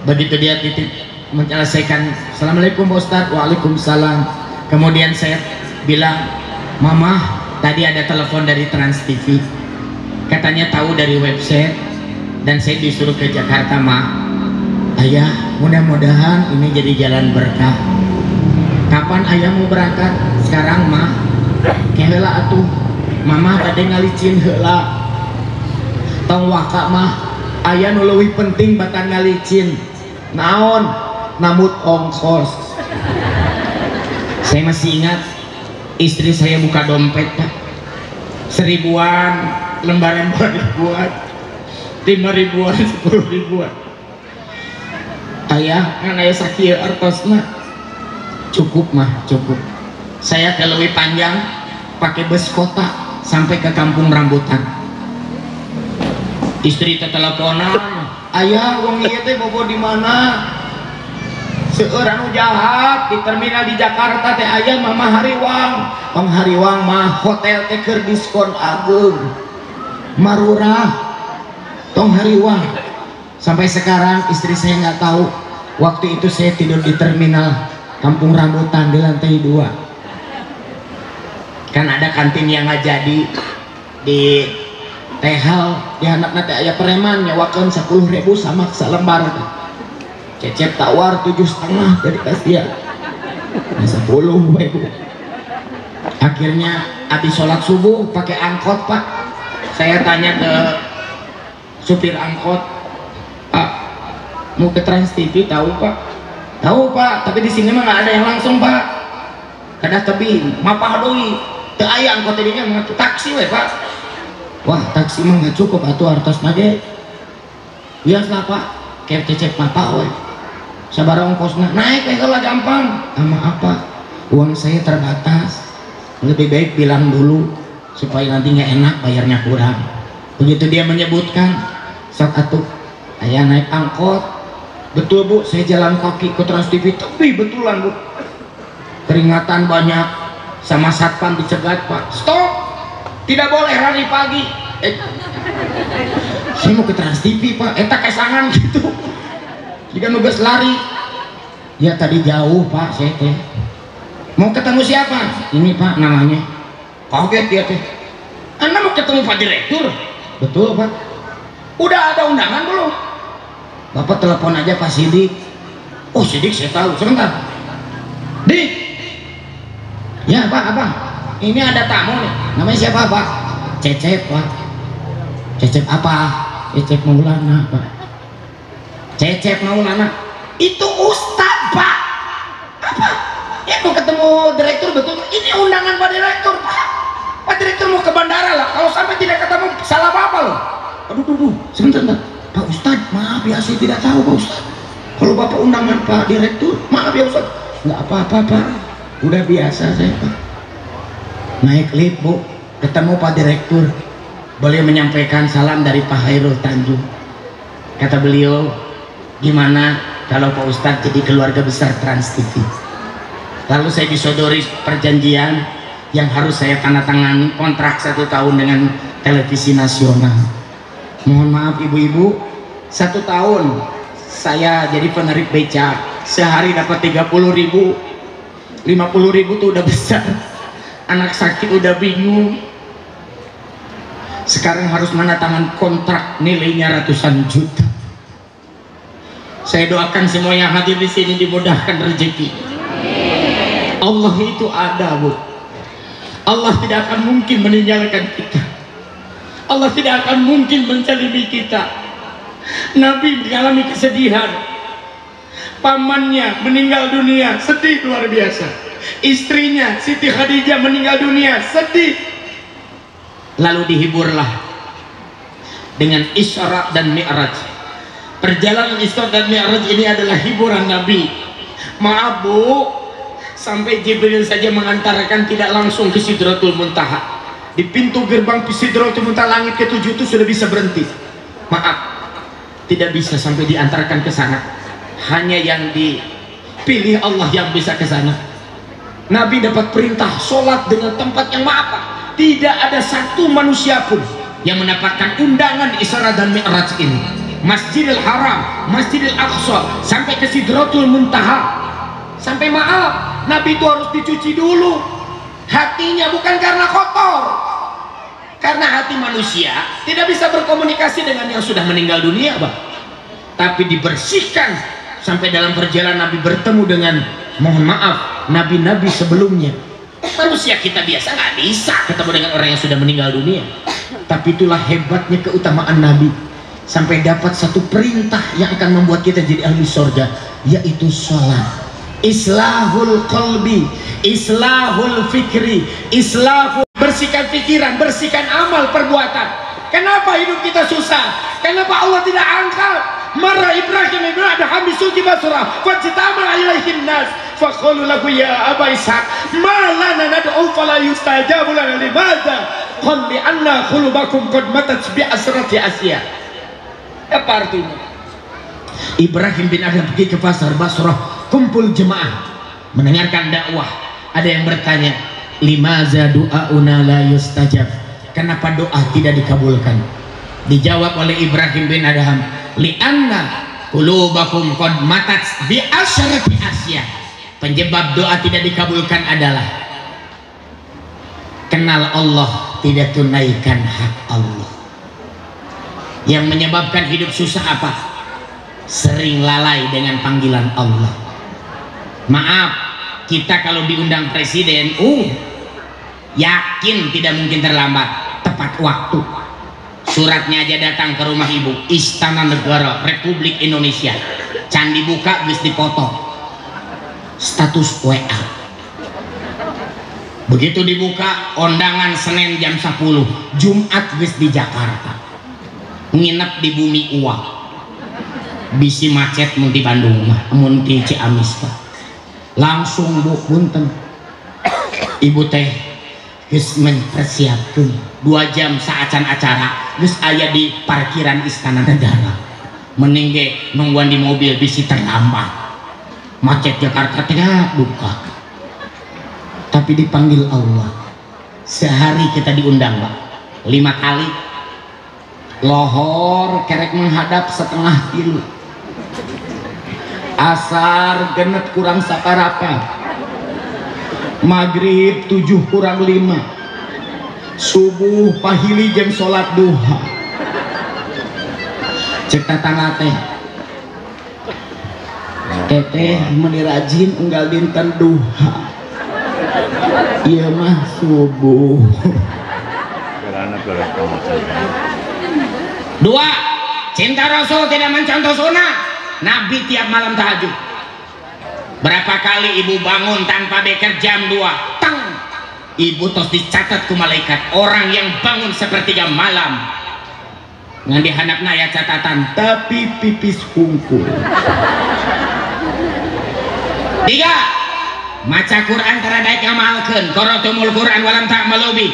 Begitu dia titip menyelesaikan, Assalamualaikum Pak Ustadz. Waalaikumsalam. Kemudian saya bilang, Mama, tadi ada telepon dari Trans TV, katanya tahu dari website dan saya disuruh ke Jakarta. Ma, ayah, mudah-mudahan ini jadi jalan berkah. Kapan ayah mau berangkat? Sekarang mah kehela atuh. Mama tadi ngalicin heula. Tong waka mah ayah nu leuwih penting batan ngalicin. Naon? Namut ongkos. Saya masih ingat istri saya buka dompet Pak, 1000-an, lembaran 2000-an. 5 ribuan 10 ribuan ayah kan ayah sakit artosna cukup mah cukup. Saya ke lebih panjang pakai bus kota sampai ke kampung rambutan. Istri teleponan, ayah wong ieu teh bobo di mana? Seueur anu jahat di terminal di Jakarta teh ayah mama Hariwang. Mang Hariwang mah hotel teh keur diskon ageung. Marurah tong Hariwang. Sampai sekarang istri saya nggak tahu waktu itu saya tidur di terminal kampung rambutan di lantai 2. Kan ada kantin yang nggak jadi di tehal di anak nanti ayah preman nyewakan 10.000 sama selembar. Cecep tawar 7,5 dari kasihan 10.000. Akhirnya habis sholat subuh pakai angkot pak. Saya tanya ke supir angkot, Pak mau ke Trans TV tahu pak? Tahu pak, tapi di sini mah nggak ada yang langsung pak. Kada tebing, mapah doi. Teu aya angkot tadinya mengatur taksi we pak. Wah taksi mah nggak cukup atuh artos nage. Biasa lah pak, kayak cecep mapa we. Sabar ongkosna naik we lah gampang. Sama apa? Uang saya terbatas. Lebih baik bilang dulu supaya nanti nggak enak bayarnya kurang. Begitu dia menyebutkan, sok atuh ayah naik angkot. Betul bu, saya jalan kaki ke Trans TV, tapi betulan bu. Peringatan banyak. Sama satpam dicegat pak, stop, tidak boleh lari pagi. Saya mau ke Trans TV pak, eta kesangan gitu. Jika nugas lari, ya tadi jauh pak, saya teh. Mau ketemu siapa? Ini pak namanya. Kaget dia teh. Anda mau ketemu Pak Direktur? Betul pak. Udah ada undangan belum? Bapak telepon aja Pak Sidik. Oh Sidik saya tahu, sebentar. Dik. Ya pak apa? Ini ada tamu nih. Namanya siapa pak? Cecep pak. Cecep apa? Cecep Maulana pak. Cecep Maulana. Itu Ustadz pak. Apa? Ya mau ketemu direktur betul. Ini undangan Pak Direktur pak. Pak Direktur mau ke bandara lah. Kalau sampai tidak ketemu salah apa loh. Aduh, sebentar. Pak Ustadz, maaf ya saya tidak tahu Pak Ustadz. Kalau bapak undangan Pak Direktur, maaf ya Ustadz. Nggak apa-apa pak. Udah biasa saya pak. Naik lift bu, ketemu Pak Direktur. Beliau menyampaikan salam dari Pak Hairul Tanjung. Kata beliau, gimana kalau Pak Ustadz jadi keluarga besar Trans TV. Lalu saya disodori perjanjian yang harus saya tanda tangani, kontrak 1 tahun dengan televisi nasional. Mohon maaf ibu-ibu, 1 tahun saya jadi penarik beca, sehari dapat 30.000. 50.000 tuh udah besar. Anak sakit udah bingung. Sekarang harus menandatangani kontrak nilainya ratusan juta. Saya doakan semua yang hadir di sini dimudahkan rezeki. Allah itu ada bu. Allah tidak akan mungkin meninggalkan kita. Allah tidak akan mungkin menzalimi kita. Nabi mengalami kesedihan. Pamannya meninggal dunia, sedih luar biasa. Istrinya Siti Khadijah meninggal dunia, sedih. Lalu dihiburlah dengan Isra dan Mi'raj. Perjalanan Isra dan Mi'raj ini adalah hiburan Nabi. Maaf bu, sampai Jibril saja mengantarkan tidak langsung ke Sidratul Muntaha. Di pintu gerbang Sidratul Muntaha langit ke-7 itu sudah bisa berhenti. Maaf, tidak bisa sampai diantarkan ke sana. Hanya yang dipilih Allah yang bisa ke sana. Nabi dapat perintah sholat dengan tempat yang maaf. Tidak ada satu manusia pun yang mendapatkan undangan Isra dan Mi'raj ini. Masjidil Haram, Masjidil Aqsa, sampai ke Sidratul Muntaha. Sampai maaf, Nabi itu harus dicuci dulu hatinya, bukan karena kotor. Karena hati manusia tidak bisa berkomunikasi dengan yang sudah meninggal dunia bang. Tapi dibersihkan. Sampai dalam perjalanan Nabi bertemu dengan, mohon maaf, nabi-nabi sebelumnya. Manusia kita biasa nggak bisa ketemu dengan orang yang sudah meninggal dunia. Tapi itulah hebatnya keutamaan Nabi. Sampai dapat satu perintah yang akan membuat kita jadi ahli surga, yaitu sholat. Islahul qalbi, islahul fikri, bersihkan pikiran, bersihkan amal perbuatan. Kenapa hidup kita susah? Kenapa Allah tidak angkat? Marra Ibrahim ibn Adham bisuki Basra fajtama ilaihin nas faqalu lahu ya Aba Ishaq ma lana nad'u fala yustajabu lana limadza qul li anna qulubakum qad matat bi asrati Asia. Apa artinya? Ibrahim bin Adham pergi ke pasar Basrah, kumpul jemaah mendengarkan dakwah. Ada yang bertanya, limaza du'auna la yustajab? Kenapa doa tidak dikabulkan? Dijawab oleh Ibrahim bin Adham, li'anna qulubakum qad matat bi asyrati Asia. Penyebab doa tidak dikabulkan adalah kenal Allah, tidak tunaikan hak Allah. Yang menyebabkan hidup susah apa? Sering lalai dengan panggilan Allah. Maaf, kita kalau diundang presiden, yakin tidak mungkin terlambat, tepat waktu. Suratnya aja datang ke rumah ibu, Istana Negara Republik Indonesia. Candi buka bis dipoto, status WA. Begitu dibuka, undangan Senin jam 10, Jumat bis di Jakarta, nginep di Bumi Uang. Bisi macet mun di Bandung mah, mun di Ciamis Pak. Langsung Bu punten, ibu teh geus mempersiapkeun 2 jam saacan acara geus aya di parkiran Istana Negara. Mending ge nungguan di mobil bisi terlambat. Macet Jakarta teh buka. Tapi dipanggil Allah. Sehari kita diundang, Pak. 5 kali. Lohor kerek menghadap setengah kilo. Asar genep kurang saparapa. Maghrib 7 kurang 5. Subuh pahili jam sholat duha. Cek tatangga teh, teteh meni rajin unggal dinten duha. Iya mah subuh. 2. Cinta Rasul tidak mencontoh sunnah. Nabi tiap malam tahajud. Berapa kali ibu bangun tanpa beker jam 2, tang, ibu tos dicatat ku malaikat orang yang bangun sepertiga malam. Ngan dihanapna ya catatan, tapi pipis hungkul. 3. Maca Quran teradaik ngamalkeun, qaratumul Quran walam ta'malu bi.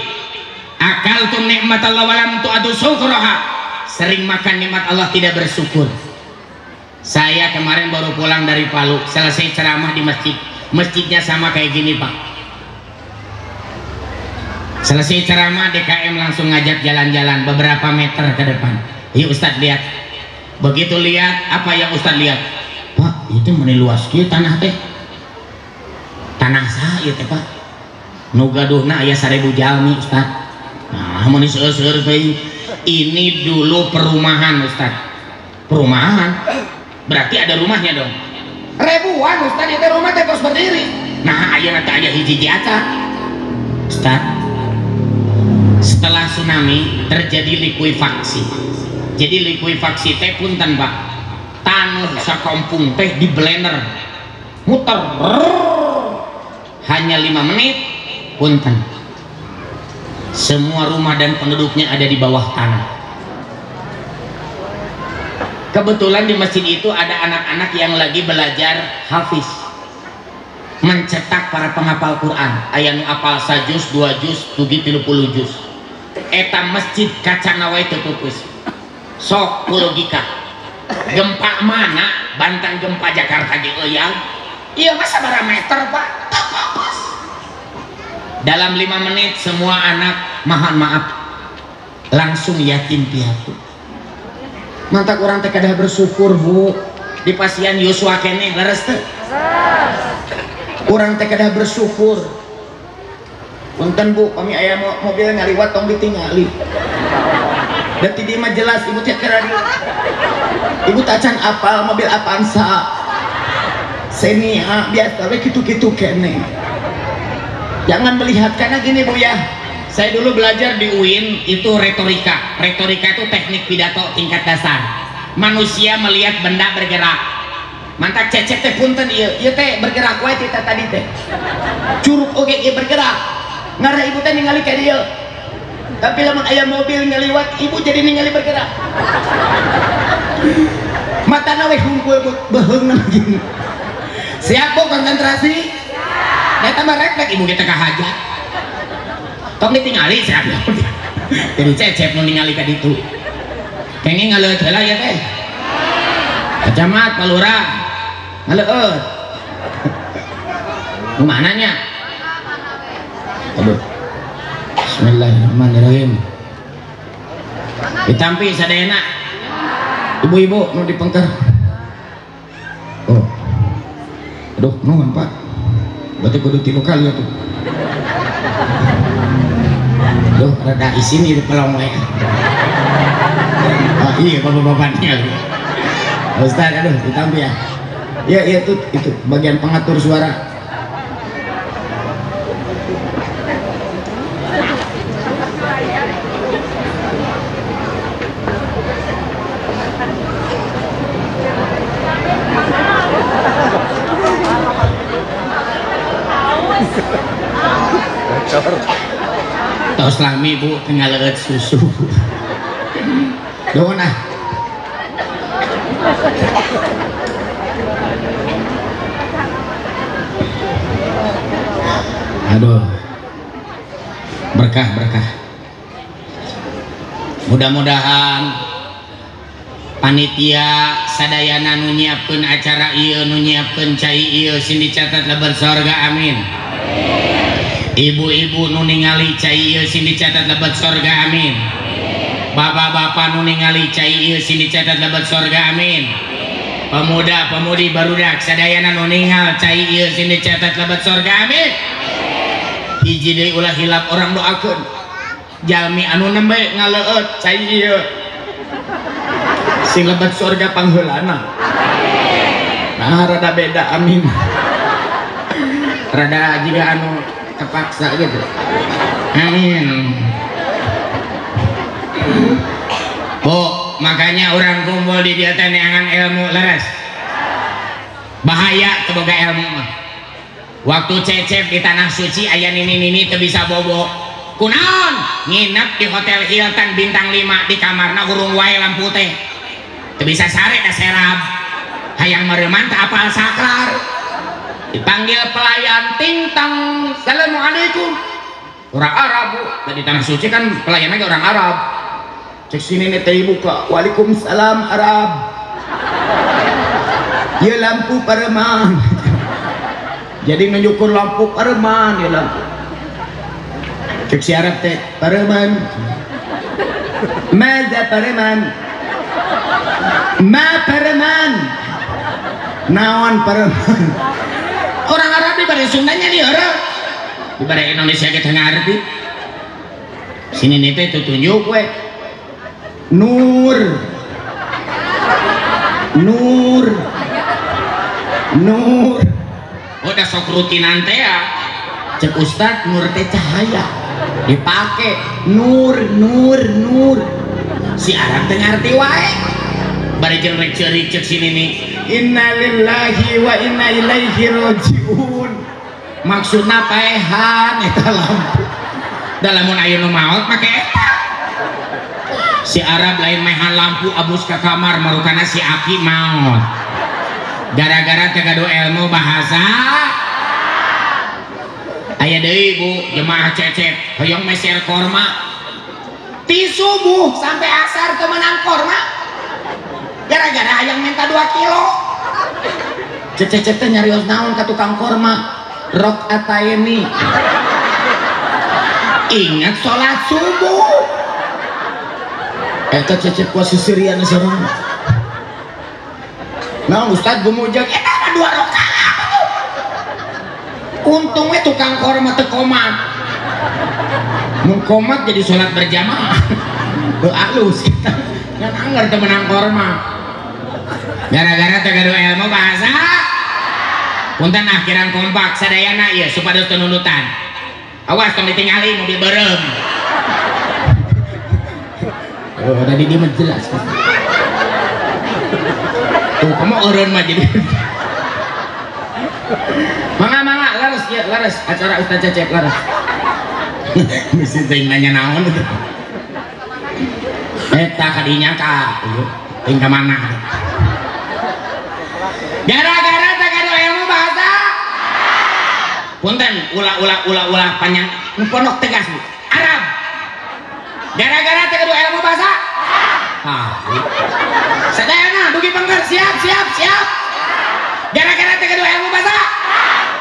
Akaltum nikmatallah walam tu'adu syukraha. Sering makan nikmat Allah tidak bersyukur. Saya kemarin baru pulang dari Palu, selesai ceramah di masjid. Masjidnya sama kayak gini Pak. Selesai ceramah DKM langsung ngajak jalan-jalan beberapa meter ke depan. Yuk Ustadz lihat. Begitu lihat, apa yang Ustadz lihat? Pak, itu meni luas kieu tanah teh. Tanah sah ieu teh Pak. Nu gaduhna aya 1000 jalmi Ustadz. Nah, meni seueur-seueur teh. Ini dulu perumahan Ustadz. Perumahan? Berarti ada rumahnya dong. Ribuan Ustadz, itu rumah teh terus berdiri. Nah, ayeuna teh aya hiji aca. Ustadz, setelah tsunami terjadi likuifaksi. Jadi likuifaksi teh punten Pak, tanah sakampung teh di blender muter hanya 5 menit punten, semua rumah dan penduduknya ada di bawah tanah. Kebetulan di masjid itu ada anak-anak yang lagi belajar hafiz, mencetak para penghafal Quran. Aya nu apal 1 juz, 2 juz, dugi 30 juz. Eta masjid kacana wae teu pupus. Sok ku logika. Gempa mana? Bantang gempa Jakarta ge euy. Ieu mah sabaraha meter, Pak? Dalam 5 menit semua anak, mohon maaf, langsung yatim piatu. Mantap orang teh kada bersyukur Bu. Di pasien Yosua kene leres teh. Orang teh kada bersyukur. Punten Bu, kami aya mobil ngaliwat tong ditingali. Da ti dieu mah jelas ibu teh keur radio. Ibu tacan apal mobil Avanza. Xenia biasa we kitu-kitu kene. Jangan melihat karena gini Bu ya. Saya dulu belajar di UIN itu retorika. Retorika itu teknik pidato tingkat dasar. Manusia melihat benda bergerak. Mantap cecep teh punten ieu teh bergerak wae kita tadi teh. Curug oge ieu bergerak. Ngarah ibu teh ningali ka dieu. Tapi lamun aya mobil ngaliwat ibu jadi ningali bergerak. Mata nawe hungkul beheung gini. Siap Bu konsentrasi? Eta mah refleks ibu kita kahajat. Tong ditingali siap. Jadi cecep nu ningali ka ditu. Kenging ngaleut heula ya teh. Camat Palurah. Ngaleut. Nu mananya? Aduh. Bismillahirrahmanirrahim. Ditampi sadayana. Ibu-ibu mau dipengker. Oh. Aduh, nuhun Pak. Berarti kudu 3 kali atuh. Aduh, rada isin ieu pelong we. Oh iya, bapak-bapaknya. Ustaz, aduh, ditampi ya. Ya, itu bagian pengatur suara. Tos lami Bu tinggal leuet susu. Doon ah. Aduh. Berkah. Mudah-mudahan panitia sadayana nu nyiapkeun acara ieu nu nyiapkeun cai ieu sing dicatat lebar sorga amin. Ibu-ibu nu ningali cai ieu sing dicatat lebat sorga amin. Bapak-bapak nu ningali cai ieu sing dicatat lebat sorga amin. Pemuda-pemudi barudak sadayana nu ningal cai ieu sing dicatat lebat sorga amin. Hiji deui ulah hilap orang doakeun. Jalmi anu nembe ngaleut cai ieu sing lebat sorga pangheulana. Nah rada beda amin. Rada jiga anu terpaksa gitu. Amin. Bu, makanya orang kumpul di dia neangan ilmu leres. Bahaya teboga ilmu mah. Waktu cecep di tanah suci aya nini teu bisa bobo. Kunaon? Nginep di hotel Hilton bintang 5 di kamarna urung wae lampu teh. Teu bisa sare da serab. Hayang mereuman teu apal saklar. Dipanggil pelayan ting-tang, assalamualaikum. Orang Arab Bu, dari tanah suci kan pelayannya orang Arab. Cek sini nih teh buka, waalaikumsalam Arab. Ya lampu pareman. Jadi nunjukur lampu pareman ya lampu. Cek si Arab teh pareman. Maza pareman. Ma pareman. Naon pareman. Orang Arab di pada Sundanya nih orang di pada Indonesia kita ngerti. Sini nih teh tunjuk we nur udah sok rutinan teh ya cek Ustad nur teh cahaya dipake nur si Arab teh ngerti wae bari jeung rek ceurik cek sini nih innalillahi wa inna ilaihi rajiun maksudna paehan eta lampu dalamun aya nu maot make eta si Arab lain mehan lampu abus ke kamar marukana si Aki maot gara-gara tegado ilmu bahasa aya deui Bu jemaah cecep hoyong meser korma ti subuh sampai asar teu meunang korma gara-gara hayang minta 2 kilo cecep teh nyarios naon ka tukang korma rok ataini ingat sholat subuh eta cecep kuasa sirian sareng nah Ustad gumujag eta 2 rakaat untung we tukang korma teu komat mun komat jadi sholat berjamaah teu alus kita ngan anggar teu menang korma gara-gara tegado ilmu bahasa punten akhiran kompak sadayana ieu supados teu nunutan awas tong ditingali mobil berem oh tadi dia menjelas tuh kamu eureun mah jadi mangga laras ya laras acara Ustaz Cecep laras mesti teh nanya naon eta kadinya ka tinggal mana gara-gara tak ada ilmu bahasa punten ulah panjang pondok tegas Bu Arab gara-gara tak ada ilmu bahasa sedayana dugi pengker siap gara-gara tak ada ilmu bahasa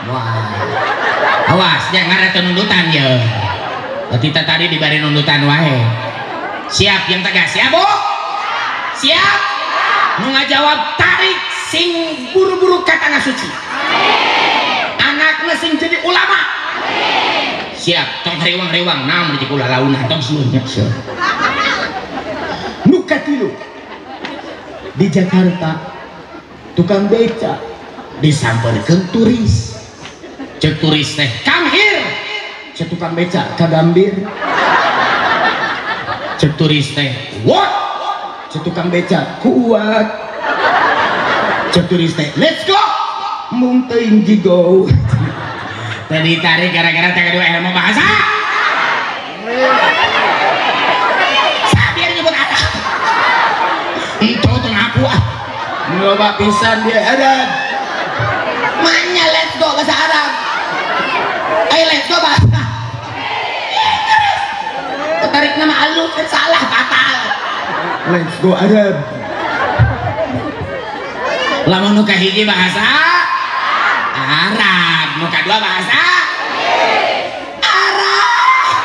wah awas jangan ada nundutan ya kita tadi diberi nundutan wae siap yang tegas siap Bu siap nu ngajawab tarik sing buru-buru ka tanah suci anakna sing jadi ulama siap tong rewang-rewang naon di kula launa tong sueunya nu katilu di Jakarta tukang beca disamperkeun turis cek turis teh kamhir cek tukang beca kagambir cek turis teh what cek tukang beca kuat cek turis teh let's go mung teuing jigo tadi tarik gara-gara tak ada ilmu bahasa sabiar nyebut ada itu tengah aku ngeloba pisan dia ada maknya let's go bahasa Arab ayo let's go bahasa tarik nama alus salah fatal let's go Arab lamun nu kahiji bahasa Arab nu kadua bahasa Arab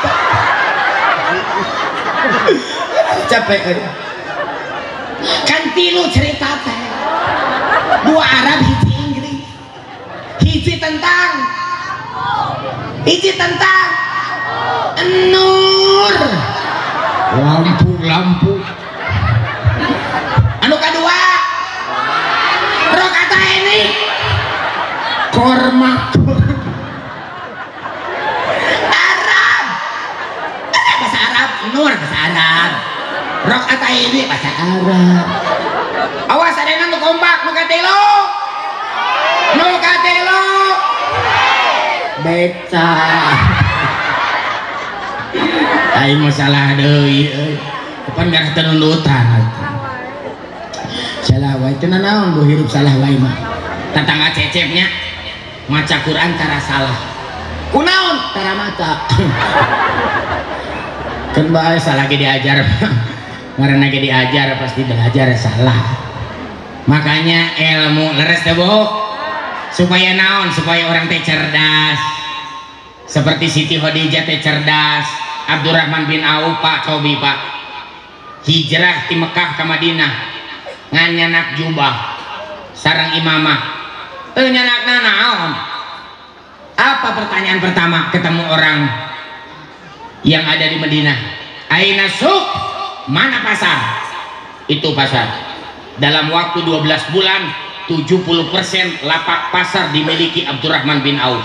capek kan tilu cerita teh dua Arab hiji Inggris hiji tentang nur lampu anu kadua rokata ini korma Arab bahasa Arab nur bahasa Arab rokata ini bahasa Arab awas ada yang nu kompak nu katelo beca aing masalah deui kapan gara tenundutan salah wae teu naon bu hirup salah wae mah tetangga cecepnya maca Quran cara salah kunaon tara maca kan bae salah ge diajar karena ge diajar pasti belajar salah makanya ilmu leres teh Bu supaya naon supaya orang teh cerdas seperti Siti Khadijah teh cerdas Abdurrahman bin Auf Pak cobi Pak hijrah di Mekah ke Madinah nganyanak jubah sarang imamah nyanakna naon apa pertanyaan pertama ketemu orang yang ada di Madinah aina suq mana pasar itu pasar dalam waktu 12 bulan 70% lapak pasar dimiliki Abdurrahman bin Auf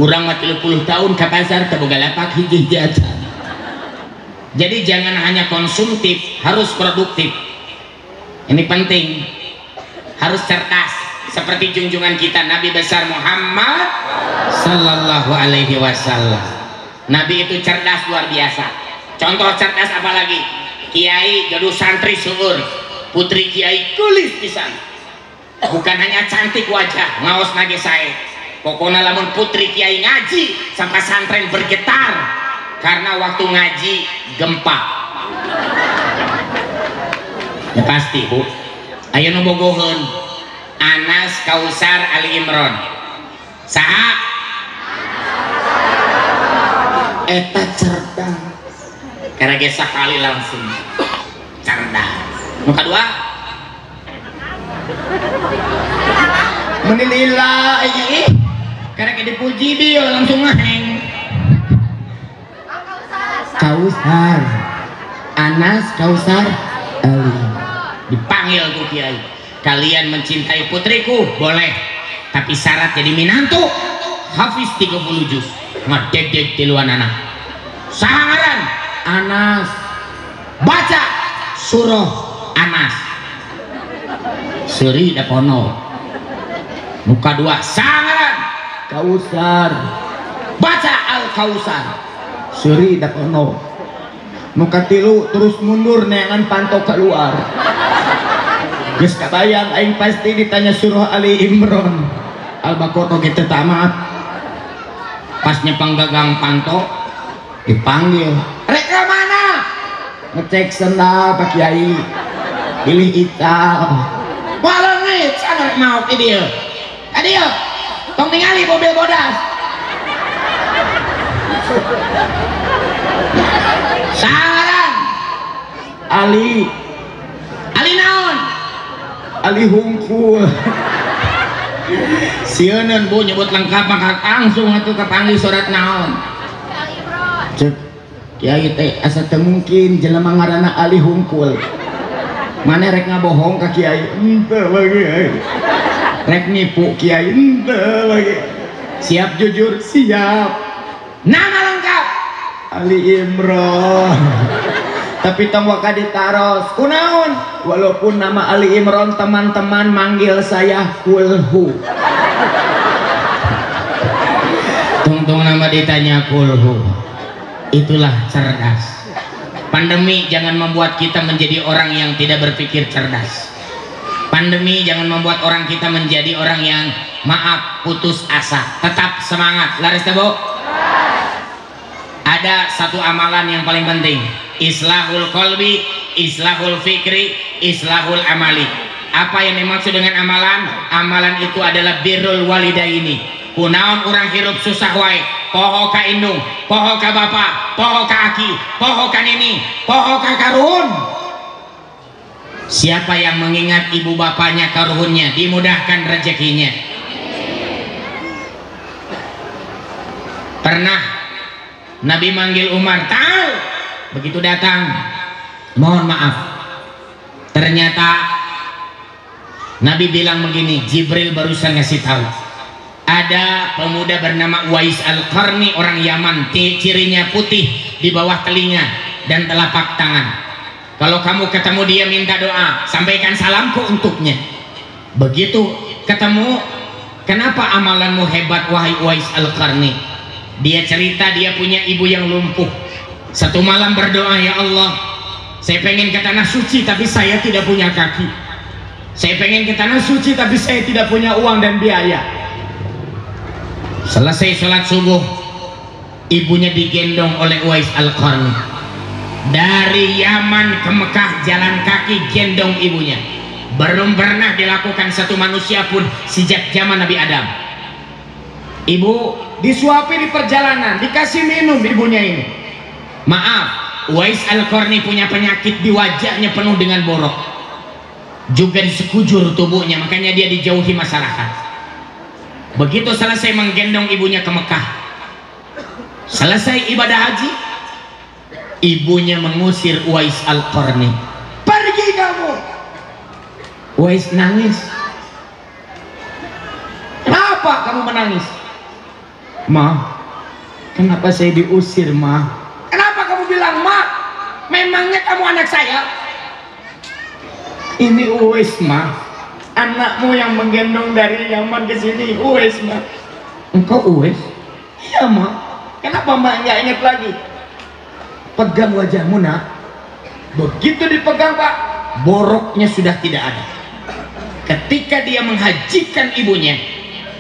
urang mah 30 tahun ke pasar teboga lapak hiji jajan jadi jangan hanya konsumtif harus produktif ini penting harus cerdas seperti junjungan kita Nabi besar Muhammad sallallahu alaihi wasallam Nabi itu cerdas luar biasa contoh cerdas apalagi kiai gaduh santri seueur putri kiai kulis pisan bukan hanya cantik wajah ngaos nage sae pokoknya lamun putri kiai ngaji sampai santren bergetar karena waktu ngaji gempa ya pasti Bu ayo nu bogoheun Anas Kausar Ali Imron saha eta cerdas karena ge sakali langsung cerdas nu kadua menilila karena ke dipuji dia langsung ngaheng Kausar Anas Kausar Ali dipanggil tuh kiai kalian mencintai putriku boleh tapi syarat jadi minantu hafiz 30 juz ngedek tiluan anak sangaran Anas baca surah Anas seri dapono muka dua sangaran Kausar baca Al Kausar Suri dakono muka tilu terus mundur neangan pantau keluar. Geus kabayang aing pasti ditanya surah Ali Imran. Al-Baqarah kita tamat. Pas nyepang gagang panto dipanggil. Rek ka mana? Ngecek sendal Pak Kiai. Pilih hitam. Walengit sana mau ke dia. Ka dia. Tong ningali mobil bodas. Saran Ali naon? Ali hungkul. Sieun Bu nyebut lengkap maka langsung atuh kepanggil surat naon. Cek Kiai teh asa teu mungkin jelema ngaranna Ali hungkul. Mana rek ngabohong ka Kiai? Henteu bagi. Rek nipu Kiai? Henteu bagi. Siap jujur? Siap. Nama lengkap Ali Imran. Tapi tong waka ditaros kunaon, walaupun nama Ali Imran teman-teman manggil saya Kulhu. Tungtung nama ditanya Kulhu. Itulah cerdas. Pandemi jangan membuat kita menjadi orang yang tidak berpikir cerdas. Pandemi jangan membuat orang kita menjadi orang yang maaf putus asa. Tetap semangat. Laris teh Bu? Ada satu amalan yang paling penting. Islahul qalbi, islahul fikri, islahul amali. Apa yang dimaksud dengan amalan? Amalan itu adalah birrul walidaini. Kunaon urang hirup susah wae, poho ka indung, poho ka bapa, poho ka aki, poho ka nini, poho ka karuhun. Siapa yang mengingat ibu bapaknya karuhunnya, dimudahkan rezekinya. Pernah Nabi manggil Umar, tahu. Begitu datang, mohon maaf, ternyata Nabi bilang begini, Jibril barusan ngasih tahu ada pemuda bernama Uwais Al-Qarni, orang Yaman, cirinya putih di bawah telinga dan telapak tangan. Kalau kamu ketemu dia minta doa, sampaikan salamku untuknya. Begitu ketemu, kenapa amalanmu hebat wahai Uwais Al-Qarni? Dia cerita dia punya ibu yang lumpuh. Satu malam berdoa, ya Allah, saya pengen ke tanah suci tapi saya tidak punya kaki. Saya pengen ke tanah suci tapi saya tidak punya uang dan biaya. Selesai sholat subuh, ibunya digendong oleh Uwais Al-Qarni. Dari Yaman ke Mekah jalan kaki gendong ibunya. Belum pernah dilakukan satu manusia pun sejak zaman Nabi Adam. Ibu disuapi di perjalanan, dikasih minum ibunya ini. Maaf, Uwais Al-Qarni punya penyakit di wajahnya penuh dengan borok, juga di sekujur tubuhnya, makanya dia dijauhi masyarakat. Begitu selesai menggendong ibunya ke Mekah, selesai ibadah haji, ibunya mengusir Uwais Al-Qarni. Pergi kamu. Uwais nangis. Kenapa kamu menangis? Ma, kenapa saya diusir, Ma? Kenapa kamu bilang, Ma? Memangnya kamu anak saya? Ini Uwais, Ma. Anakmu yang menggendong dari Yaman ke sini, Uwais, Ma. Engkau Uwais? Iya, Ma. Kenapa Ma nggak ingat lagi? Pegang wajahmu, Nak. Begitu dipegang, Pak, boroknya sudah tidak ada. Ketika dia menghajikan ibunya,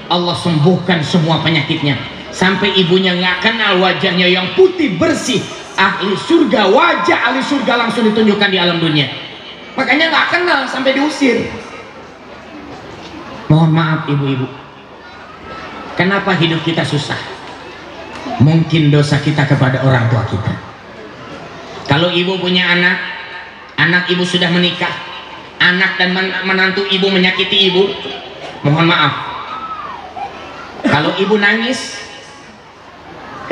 Allah sembuhkan semua penyakitnya. Sampai ibunya nggak kenal wajahnya yang putih bersih, ahli surga, wajah ahli surga langsung ditunjukkan di alam dunia. Makanya nggak kenal sampai diusir. Mohon maaf ibu-ibu, kenapa hidup kita susah? Mungkin dosa kita kepada orang tua kita. Kalau ibu punya anak, anak ibu sudah menikah, anak dan menantu ibu menyakiti ibu, mohon maaf. Kalau ibu nangis,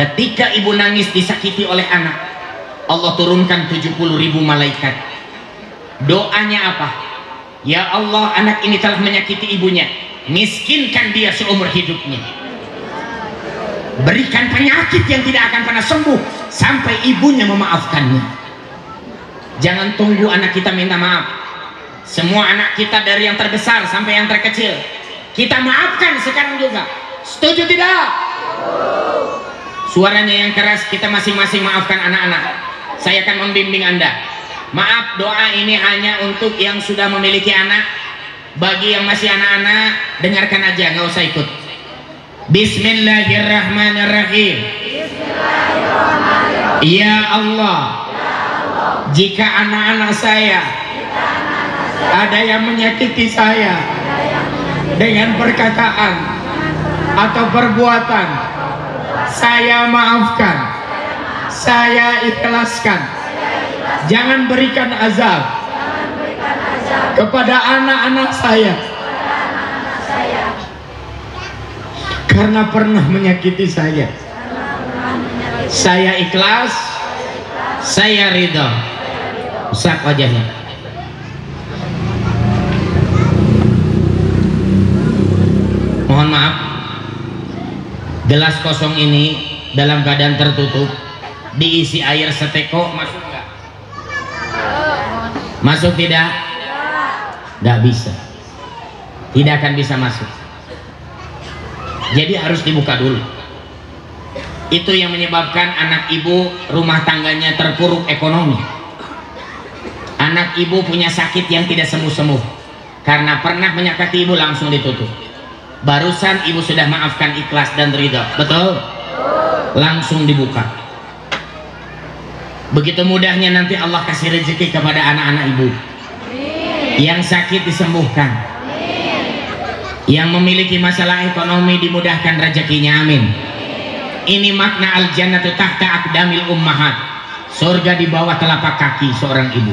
ketika ibu nangis disakiti oleh anak, Allah turunkan 70.000 malaikat. Doanya apa? Ya Allah, anak ini telah menyakiti ibunya, miskinkan dia seumur hidupnya. Berikan penyakit yang tidak akan pernah sembuh sampai ibunya memaafkannya. Jangan tunggu anak kita minta maaf. Semua anak kita dari yang terbesar sampai yang terkecil kita maafkan sekarang juga. Setuju tidak? Suaranya yang keras, kita masing-masing maafkan anak-anak. saya akan membimbing Anda. Maaf, doa ini hanya untuk yang sudah memiliki anak. Bagi yang masih anak-anak, dengarkan aja, nggak usah ikut. Bismillahirrahmanirrahim. Ya Allah, jika anak-anak saya ada yang menyakiti saya dengan perkataan atau perbuatan, saya maafkan, saya ikhlaskan. Jangan berikan azab kepada anak-anak saya karena pernah menyakiti saya. Saya ikhlas, saya ridha. Usap wajahnya. Mohon maaf, gelas kosong ini dalam keadaan tertutup, diisi air seteko, masuk nggak? Masuk tidak? Nggak bisa, tidak akan bisa masuk. Jadi harus dibuka dulu. Itu yang menyebabkan anak ibu rumah tangganya terpuruk ekonomi. Anak ibu punya sakit yang tidak sembuh-sembuh karena pernah menyakiti ibu, langsung ditutup. Barusan ibu sudah maafkan, ikhlas dan ridha, betul? Langsung dibuka. Begitu mudahnya nanti Allah kasih rezeki kepada anak-anak ibu. Yang sakit disembuhkan, yang memiliki masalah ekonomi dimudahkan rezekinya, amin. Ini makna al-jannatu tahta aqdamil ummahat, surga di bawah telapak kaki seorang ibu.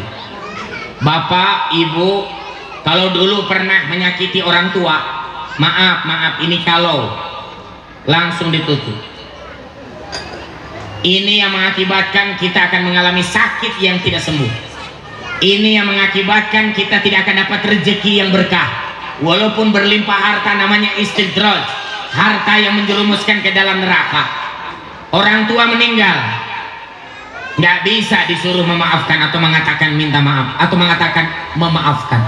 Bapak, ibu, kalau dulu pernah menyakiti orang tua, maaf, ini kalau langsung ditutup. Ini yang mengakibatkan kita akan mengalami sakit yang tidak sembuh. Ini yang mengakibatkan kita tidak akan dapat rezeki yang berkah. Walaupun berlimpah harta, namanya istidraj, harta yang menjerumuskan ke dalam neraka. Orang tua meninggal, nggak bisa disuruh memaafkan atau mengatakan minta maaf atau mengatakan memaafkan.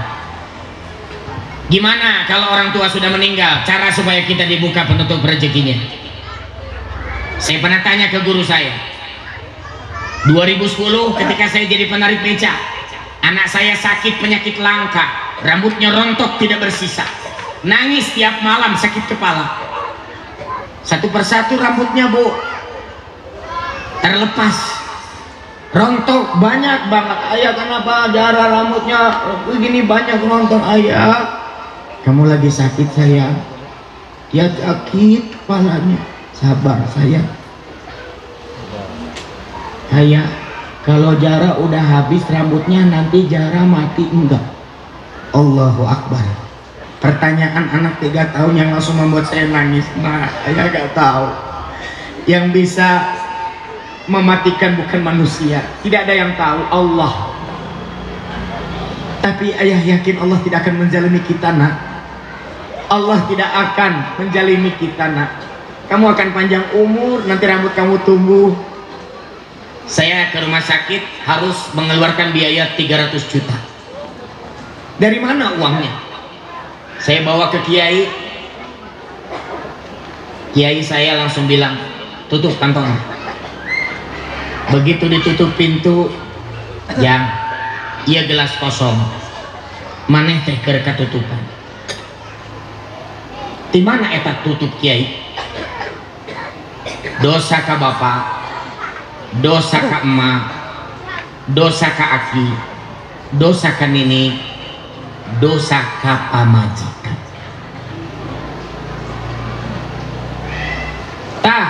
Gimana kalau orang tua sudah meninggal? Cara supaya kita dibuka penutup rezekinya. Saya pernah tanya ke guru saya 2010 ketika saya jadi penarik beca. Anak saya sakit penyakit langka, rambutnya rontok tidak bersisa, nangis tiap malam, sakit kepala. Satu persatu rambutnya bu terlepas, rontok banyak banget. Ayah, kenapa darah rambutnya begini banyak rontok? Ayah, kamu lagi sakit sayang. Ya sakit kepalanya. Sabar sayang. Ayah, kalau Jara udah habis rambutnya nanti Jara mati enggak? Allahu Akbar. Pertanyaan anak 3 tahun yang langsung membuat saya nangis. Nah, ayah gak tahu. Yang bisa mematikan bukan manusia, tidak ada yang tahu, Allah. Tapi ayah yakin Allah tidak akan menzalimi kita nak. Allah tidak akan menzalimi kita nak. Kamu akan panjang umur, nanti rambut kamu tumbuh. Saya ke rumah sakit harus mengeluarkan biaya 300 juta. Dari mana uangnya? Saya bawa ke kiai. Kiai saya langsung bilang, tutup kantongnya. Begitu ditutup pintu, yang iya gelas kosong, maneh teh keur katutupan. Di mana eta tutup kiai? Dosa ka bapak, dosa ka emak, dosa ka aki, dosa ka nini, dosa ka pamajikan. Tah,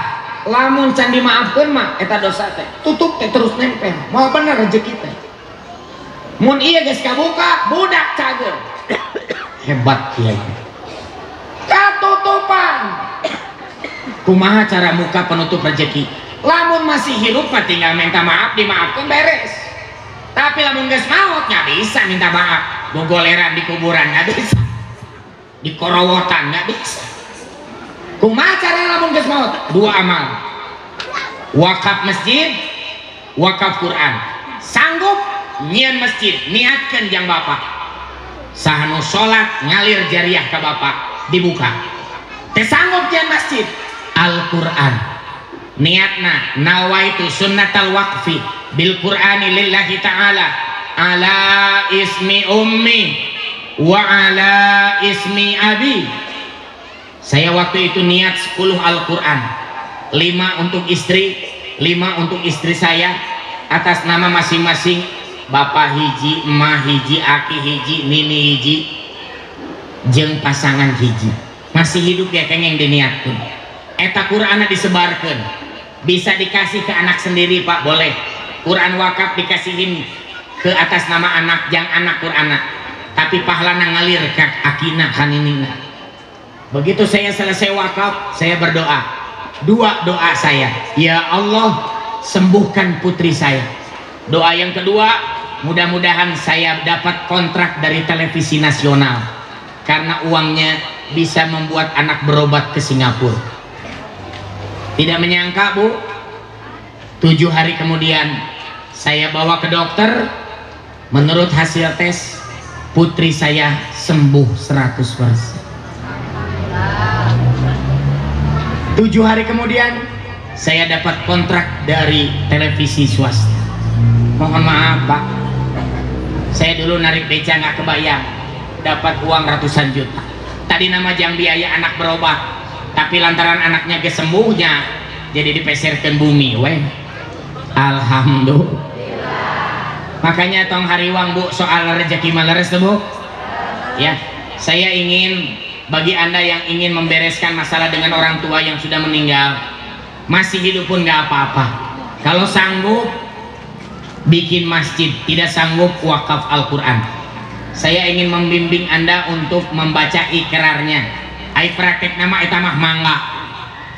lamun can dimaafkeun mah eta dosa teh tutup teh terus nempel. Mau bener rezeki teh. Mun ieu geus kabuka, budak cageul. Hebat kiai. Katutupan. Kumaha cara muka penutup rezeki? Lamun masih hidup mah tinggal minta maaf, dimaafkan beres. Tapi lamun geus maot nggak bisa minta maaf. Gogoleran di kuburan nggak bisa. Di korowotan nggak bisa. Kumaha cara lamun geus maot? 2 amal. Wakaf masjid, wakaf Quran. Sanggup nyian masjid, niatkan jang bapak. Sahanu sholat ngalir jariah ke bapak, dibuka. Teh sanggup nyian masjid, Al-Quran niatna nawaitu sunnatal waqfi bil qur'ani lillahi ta'ala ala ismi ummi wa ala ismi abi. Saya waktu itu niat 10 Al-Quran, 5 untuk istri, 5 untuk istri saya atas nama masing-masing, bapak hiji, emak hiji, aki hiji, nini hiji, jeung pasangan hiji. Masih hidup ya kengeng diniatkeun. Eta Qur'ana disebarkeun, bisa dikasih ke anak sendiri Pak, boleh. Quran wakaf dikasihin ke atas nama anak, jang anak Qur'ana, tapi pahalana ngalir ke akina kaninina. Begitu saya selesai wakaf, saya berdoa 2 doa saya, ya Allah sembuhkan putri saya. Doa yang kedua, mudah-mudahan saya dapat kontrak dari televisi nasional karena uangnya bisa membuat anak berobat ke Singapura. Tidak menyangka Bu, 7 hari kemudian saya bawa ke dokter. Menurut hasil tes, putri saya sembuh 100%. 7 hari kemudian saya dapat kontrak dari televisi swasta. Mohon maaf Pak, saya dulu narik beca nggak kebayang dapat uang ratusan juta. Tadi nama jang biaya anak berobat, tapi lantaran anaknya kesembuhnya jadi dipeserkan bumi weh. Alhamdulillah. Makanya tong hariwang Bu, soal rezeki maleres tuh Bu ya. Saya ingin bagi Anda yang ingin membereskan masalah dengan orang tua yang sudah meninggal, masih hidup pun nggak apa-apa. Kalau sanggup bikin masjid, tidak sanggup wakaf Al-Quran. Saya ingin membimbing Anda untuk membaca ikrarnya. Ai praktek nama etamah mangga.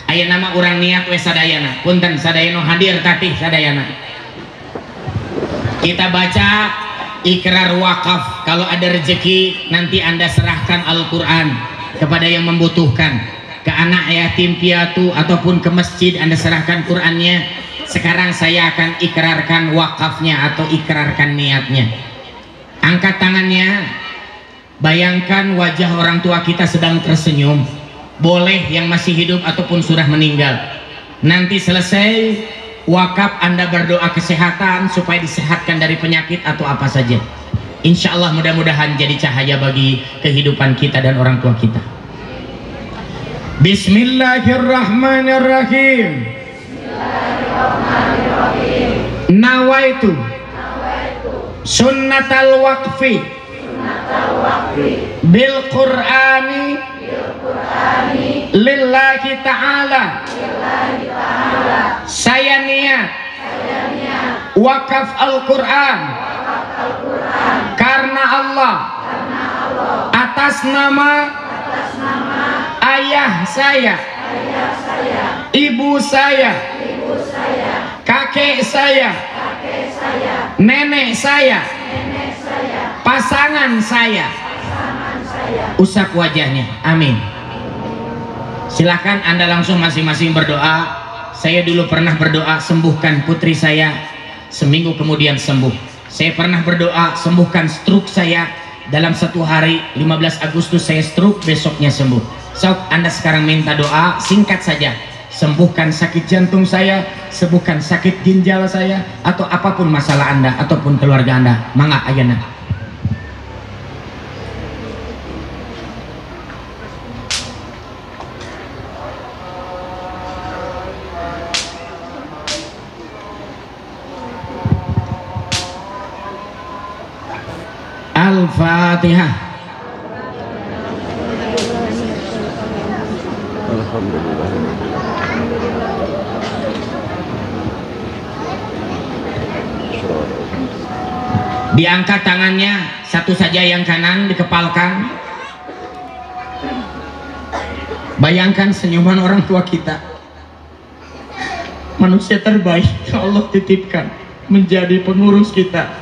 Aya nama orang niat we sadayana. Punten sadayana hadir tatih sadayana. Kita baca ikrar wakaf. Kalau ada rezeki nanti Anda serahkan Al-Quran kepada yang membutuhkan, ke anak yatim piatu ataupun ke masjid Anda serahkan Qurannya. Sekarang saya akan ikrarkan wakafnya atau ikrarkan niatnya. Angkat tangannya, bayangkan wajah orang tua kita sedang tersenyum, boleh yang masih hidup ataupun sudah meninggal. Nanti selesai wakaf Anda berdoa kesehatan supaya disehatkan dari penyakit atau apa saja. Insya Allah mudah-mudahan jadi cahaya bagi kehidupan kita dan orang tua kita. Bismillahirrahmanirrahim. Nawaitu sunnatal waqfi bil Qur'ani lillahi ta'ala. Saya niat wakaf Al-Quran karena Allah atas nama ayah saya, ibu saya, kakek saya, nenek saya, pasangan saya. Usap wajahnya, amin. Silahkan Anda langsung masing-masing berdoa. Saya dulu pernah berdoa sembuhkan putri saya, seminggu kemudian sembuh. Saya pernah berdoa sembuhkan stroke saya, dalam 1 hari 15 Agustus saya stroke, besoknya sembuh. Sok Anda sekarang minta doa singkat saja, sembuhkan sakit jantung saya, sembuhkan sakit ginjal saya, atau apapun masalah Anda ataupun keluarga Anda. Mangga ayana. Al-Fatihah. Diangkat tangannya, satu saja yang kanan dikepalkan. Bayangkan senyuman orang tua kita, manusia terbaik yang Allah titipkan menjadi pengurus kita.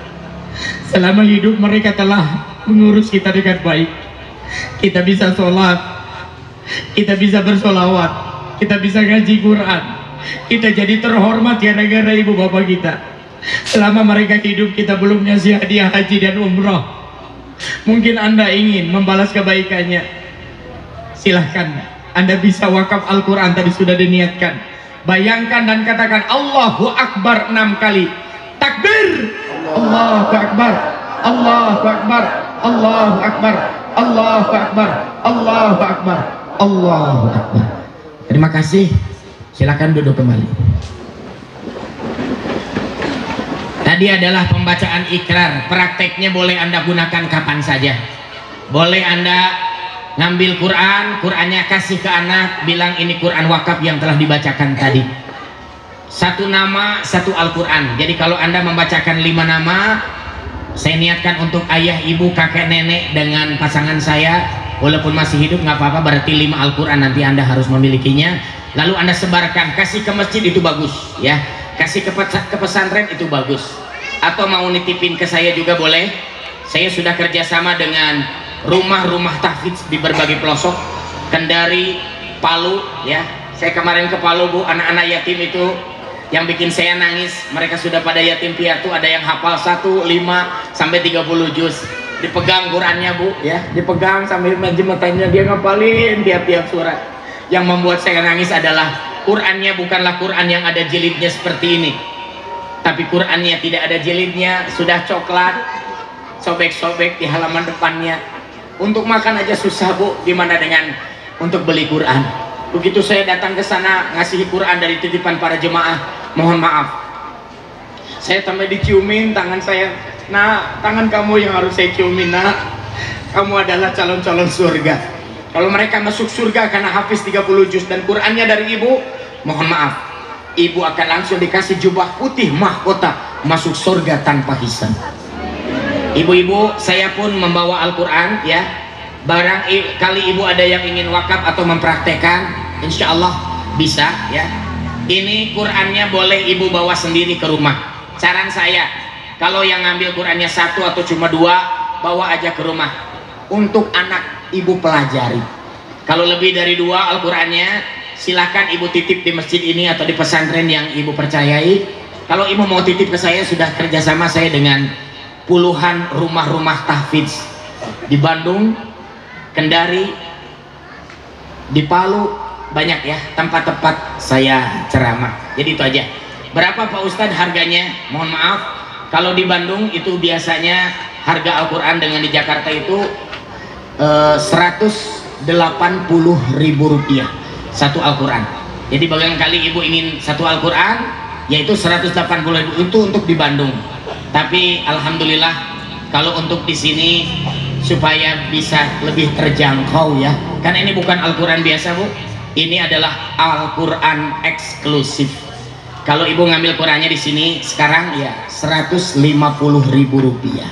Selama hidup mereka telah mengurus kita dengan baik. Kita bisa sholat, kita bisa bersolawat, kita bisa ngaji Quran, kita jadi terhormat gara-gara ibu bapak kita. Selama mereka hidup kita belum ngasih hadiah haji dan umroh. Mungkin Anda ingin membalas kebaikannya, silahkan. Anda bisa wakaf Al-Quran, tadi sudah diniatkan. Bayangkan dan katakan Allahu Akbar 6 kali. Takbir. Allahu Akbar. Allahu Akbar. Allahu Akbar. Allahu Akbar. Allahu Akbar. Allahu Akbar. Terima kasih. Silakan duduk kembali. Tadi adalah pembacaan ikrar. Prakteknya boleh Anda gunakan kapan saja. Boleh Anda ngambil Quran, Qurannya kasih ke anak, bilang ini Quran wakaf yang telah dibacakan tadi. Satu nama, satu Al-Quran. Jadi kalau Anda membacakan 5 nama, saya niatkan untuk ayah, ibu, kakek, nenek dengan pasangan saya, walaupun masih hidup nggak apa-apa, berarti 5 Al-Quran nanti Anda harus memilikinya. Lalu Anda sebarkan, kasih ke masjid itu bagus ya, kasih ke pesantren itu bagus, atau mau nitipin ke saya juga boleh. Saya sudah kerjasama dengan rumah-rumah tahfidz di berbagai pelosok, Kendari, Palu ya. Saya kemarin ke Palu Bu, anak-anak yatim itu yang bikin saya nangis, mereka sudah pada yatim piatu, ada yang hafal 1, 5 sampai 30 juz. Dipegang Qurannya Bu ya, dipegang sambil majemetannya dia ngapalin tiap-tiap surat. Yang membuat saya nangis adalah Qurannya bukanlah Quran yang ada jilidnya seperti ini, tapi Qurannya tidak ada jilidnya, sudah coklat, sobek-sobek di halaman depannya. Untuk makan aja susah Bu, gimana dengan untuk beli Quran. Begitu saya datang ke sana ngasih Quran dari titipan para jemaah, mohon maaf, saya tambah diciumin tangan saya. Nah, tangan kamu yang harus saya ciumin nak, kamu adalah calon-calon surga. Kalau mereka masuk surga karena hafiz 30 juz dan Qurannya dari ibu, mohon maaf, ibu akan langsung dikasih jubah putih mahkota, masuk surga tanpa hisab. Ibu-ibu, saya pun membawa Al-Quran ya. Barang kali ibu ada yang ingin wakaf atau mempraktekkan, insya Allah bisa ya. Ini Qurannya boleh ibu bawa sendiri ke rumah. Saran saya, kalau yang ngambil Qurannya 1 atau cuma 2, bawa aja ke rumah. Untuk anak ibu pelajari. Kalau lebih dari 2 Al-Qurannya, silakan ibu titip di masjid ini atau di pesantren yang ibu percayai. Kalau ibu mau titip ke saya, sudah kerjasama saya dengan puluhan rumah-rumah tahfidz di Bandung, Kendari, di Palu, banyak ya tempat-tempat saya ceramah. Jadi itu aja. Berapa Pak Ustadz harganya? Mohon maaf, kalau di Bandung itu biasanya harga Al-Quran dengan di Jakarta itu 180.000 rupiah satu Al-Quran. Jadi barangkali ibu ingin satu Al-Quran, yaitu 180.000 itu untuk di Bandung. Tapi alhamdulillah kalau untuk di sini supaya bisa lebih terjangkau ya, karena ini bukan Al-Quran biasa Bu, ini adalah Al-Quran eksklusif. Kalau ibu ngambil Qurannya di sini sekarang ya 150.000 rupiah.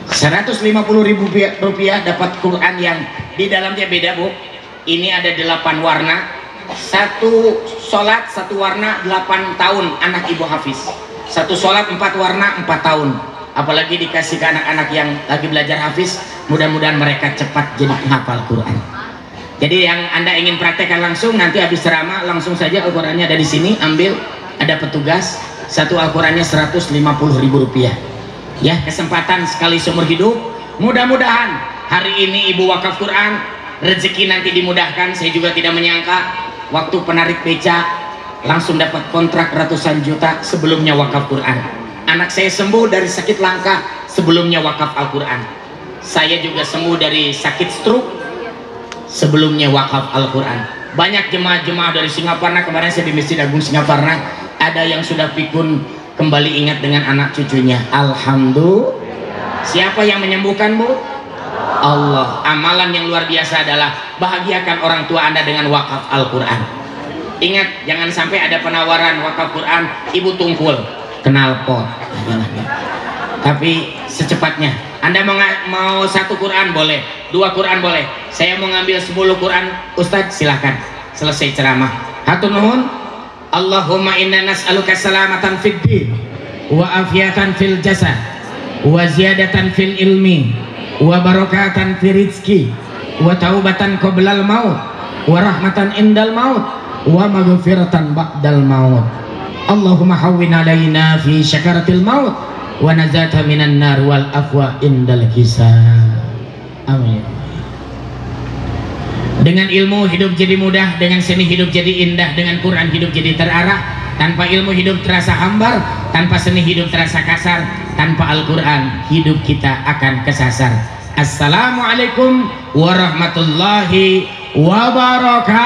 150.000 rupiah dapat Quran yang di dalamnya beda Bu. Ini ada 8 warna, satu sholat 1 warna 8 tahun anak ibu hafiz. Satu sholat 4 warna 4 tahun. Apalagi dikasih ke anak-anak yang lagi belajar hafiz, mudah-mudahan mereka cepat jadi penghafal Quran. Jadi yang Anda ingin praktekkan langsung, nanti habis ceramah langsung saja Al-Qurannya ada di sini, ambil, ada petugas, satu Al-Qurannya 150.000 rupiah. Ya, kesempatan sekali seumur hidup. Mudah-mudahan hari ini ibu wakaf Quran, rezeki nanti dimudahkan. Saya juga tidak menyangka waktu penarik beca langsung dapat kontrak ratusan juta sebelumnya wakaf Quran. Anak saya sembuh dari sakit langka sebelumnya wakaf Al-Quran. Saya juga sembuh dari sakit stroke sebelumnya wakaf Al-Quran. Banyak jemaah-jemaah dari Singaparna, kemarin saya di Masjid Agung Singaparna, ada yang sudah pikun kembali ingat dengan anak cucunya. Alhamdulillah. Siapa yang menyembuhkan Bu? Allah. Amalan yang luar biasa adalah bahagiakan orang tua Anda dengan wakaf Al-Quran. Ingat, jangan sampai ada penawaran wakaf Quran, ibu tungkul, knalpot. Tapi secepatnya. Anda mau 1 Quran boleh, 2 Quran boleh. Saya mau ngambil 10 Quran, Ustadz silahkan. Selesai ceramah. Hatur nuhun. Allahumma inna nas'aluka salamatan fid din, wa afiatan fil jasad, wa ziyadatan fil ilmi, wa barakatan fil rizki, wa taubatan qoblal maut, wa rahmatan indal maut, wa maghfiratan ba'dal maut. Allahumma hawwin alaina fi syakaratil maut wa nazata minan nar wal afwa indal hisab. Amin. Dengan ilmu hidup jadi mudah, dengan seni hidup jadi indah, dengan Quran hidup jadi terarah. Tanpa ilmu hidup terasa hambar, tanpa seni hidup terasa kasar, tanpa Al-Quran hidup kita akan kesasar. Assalamualaikum warahmatullahi wabarakatuh.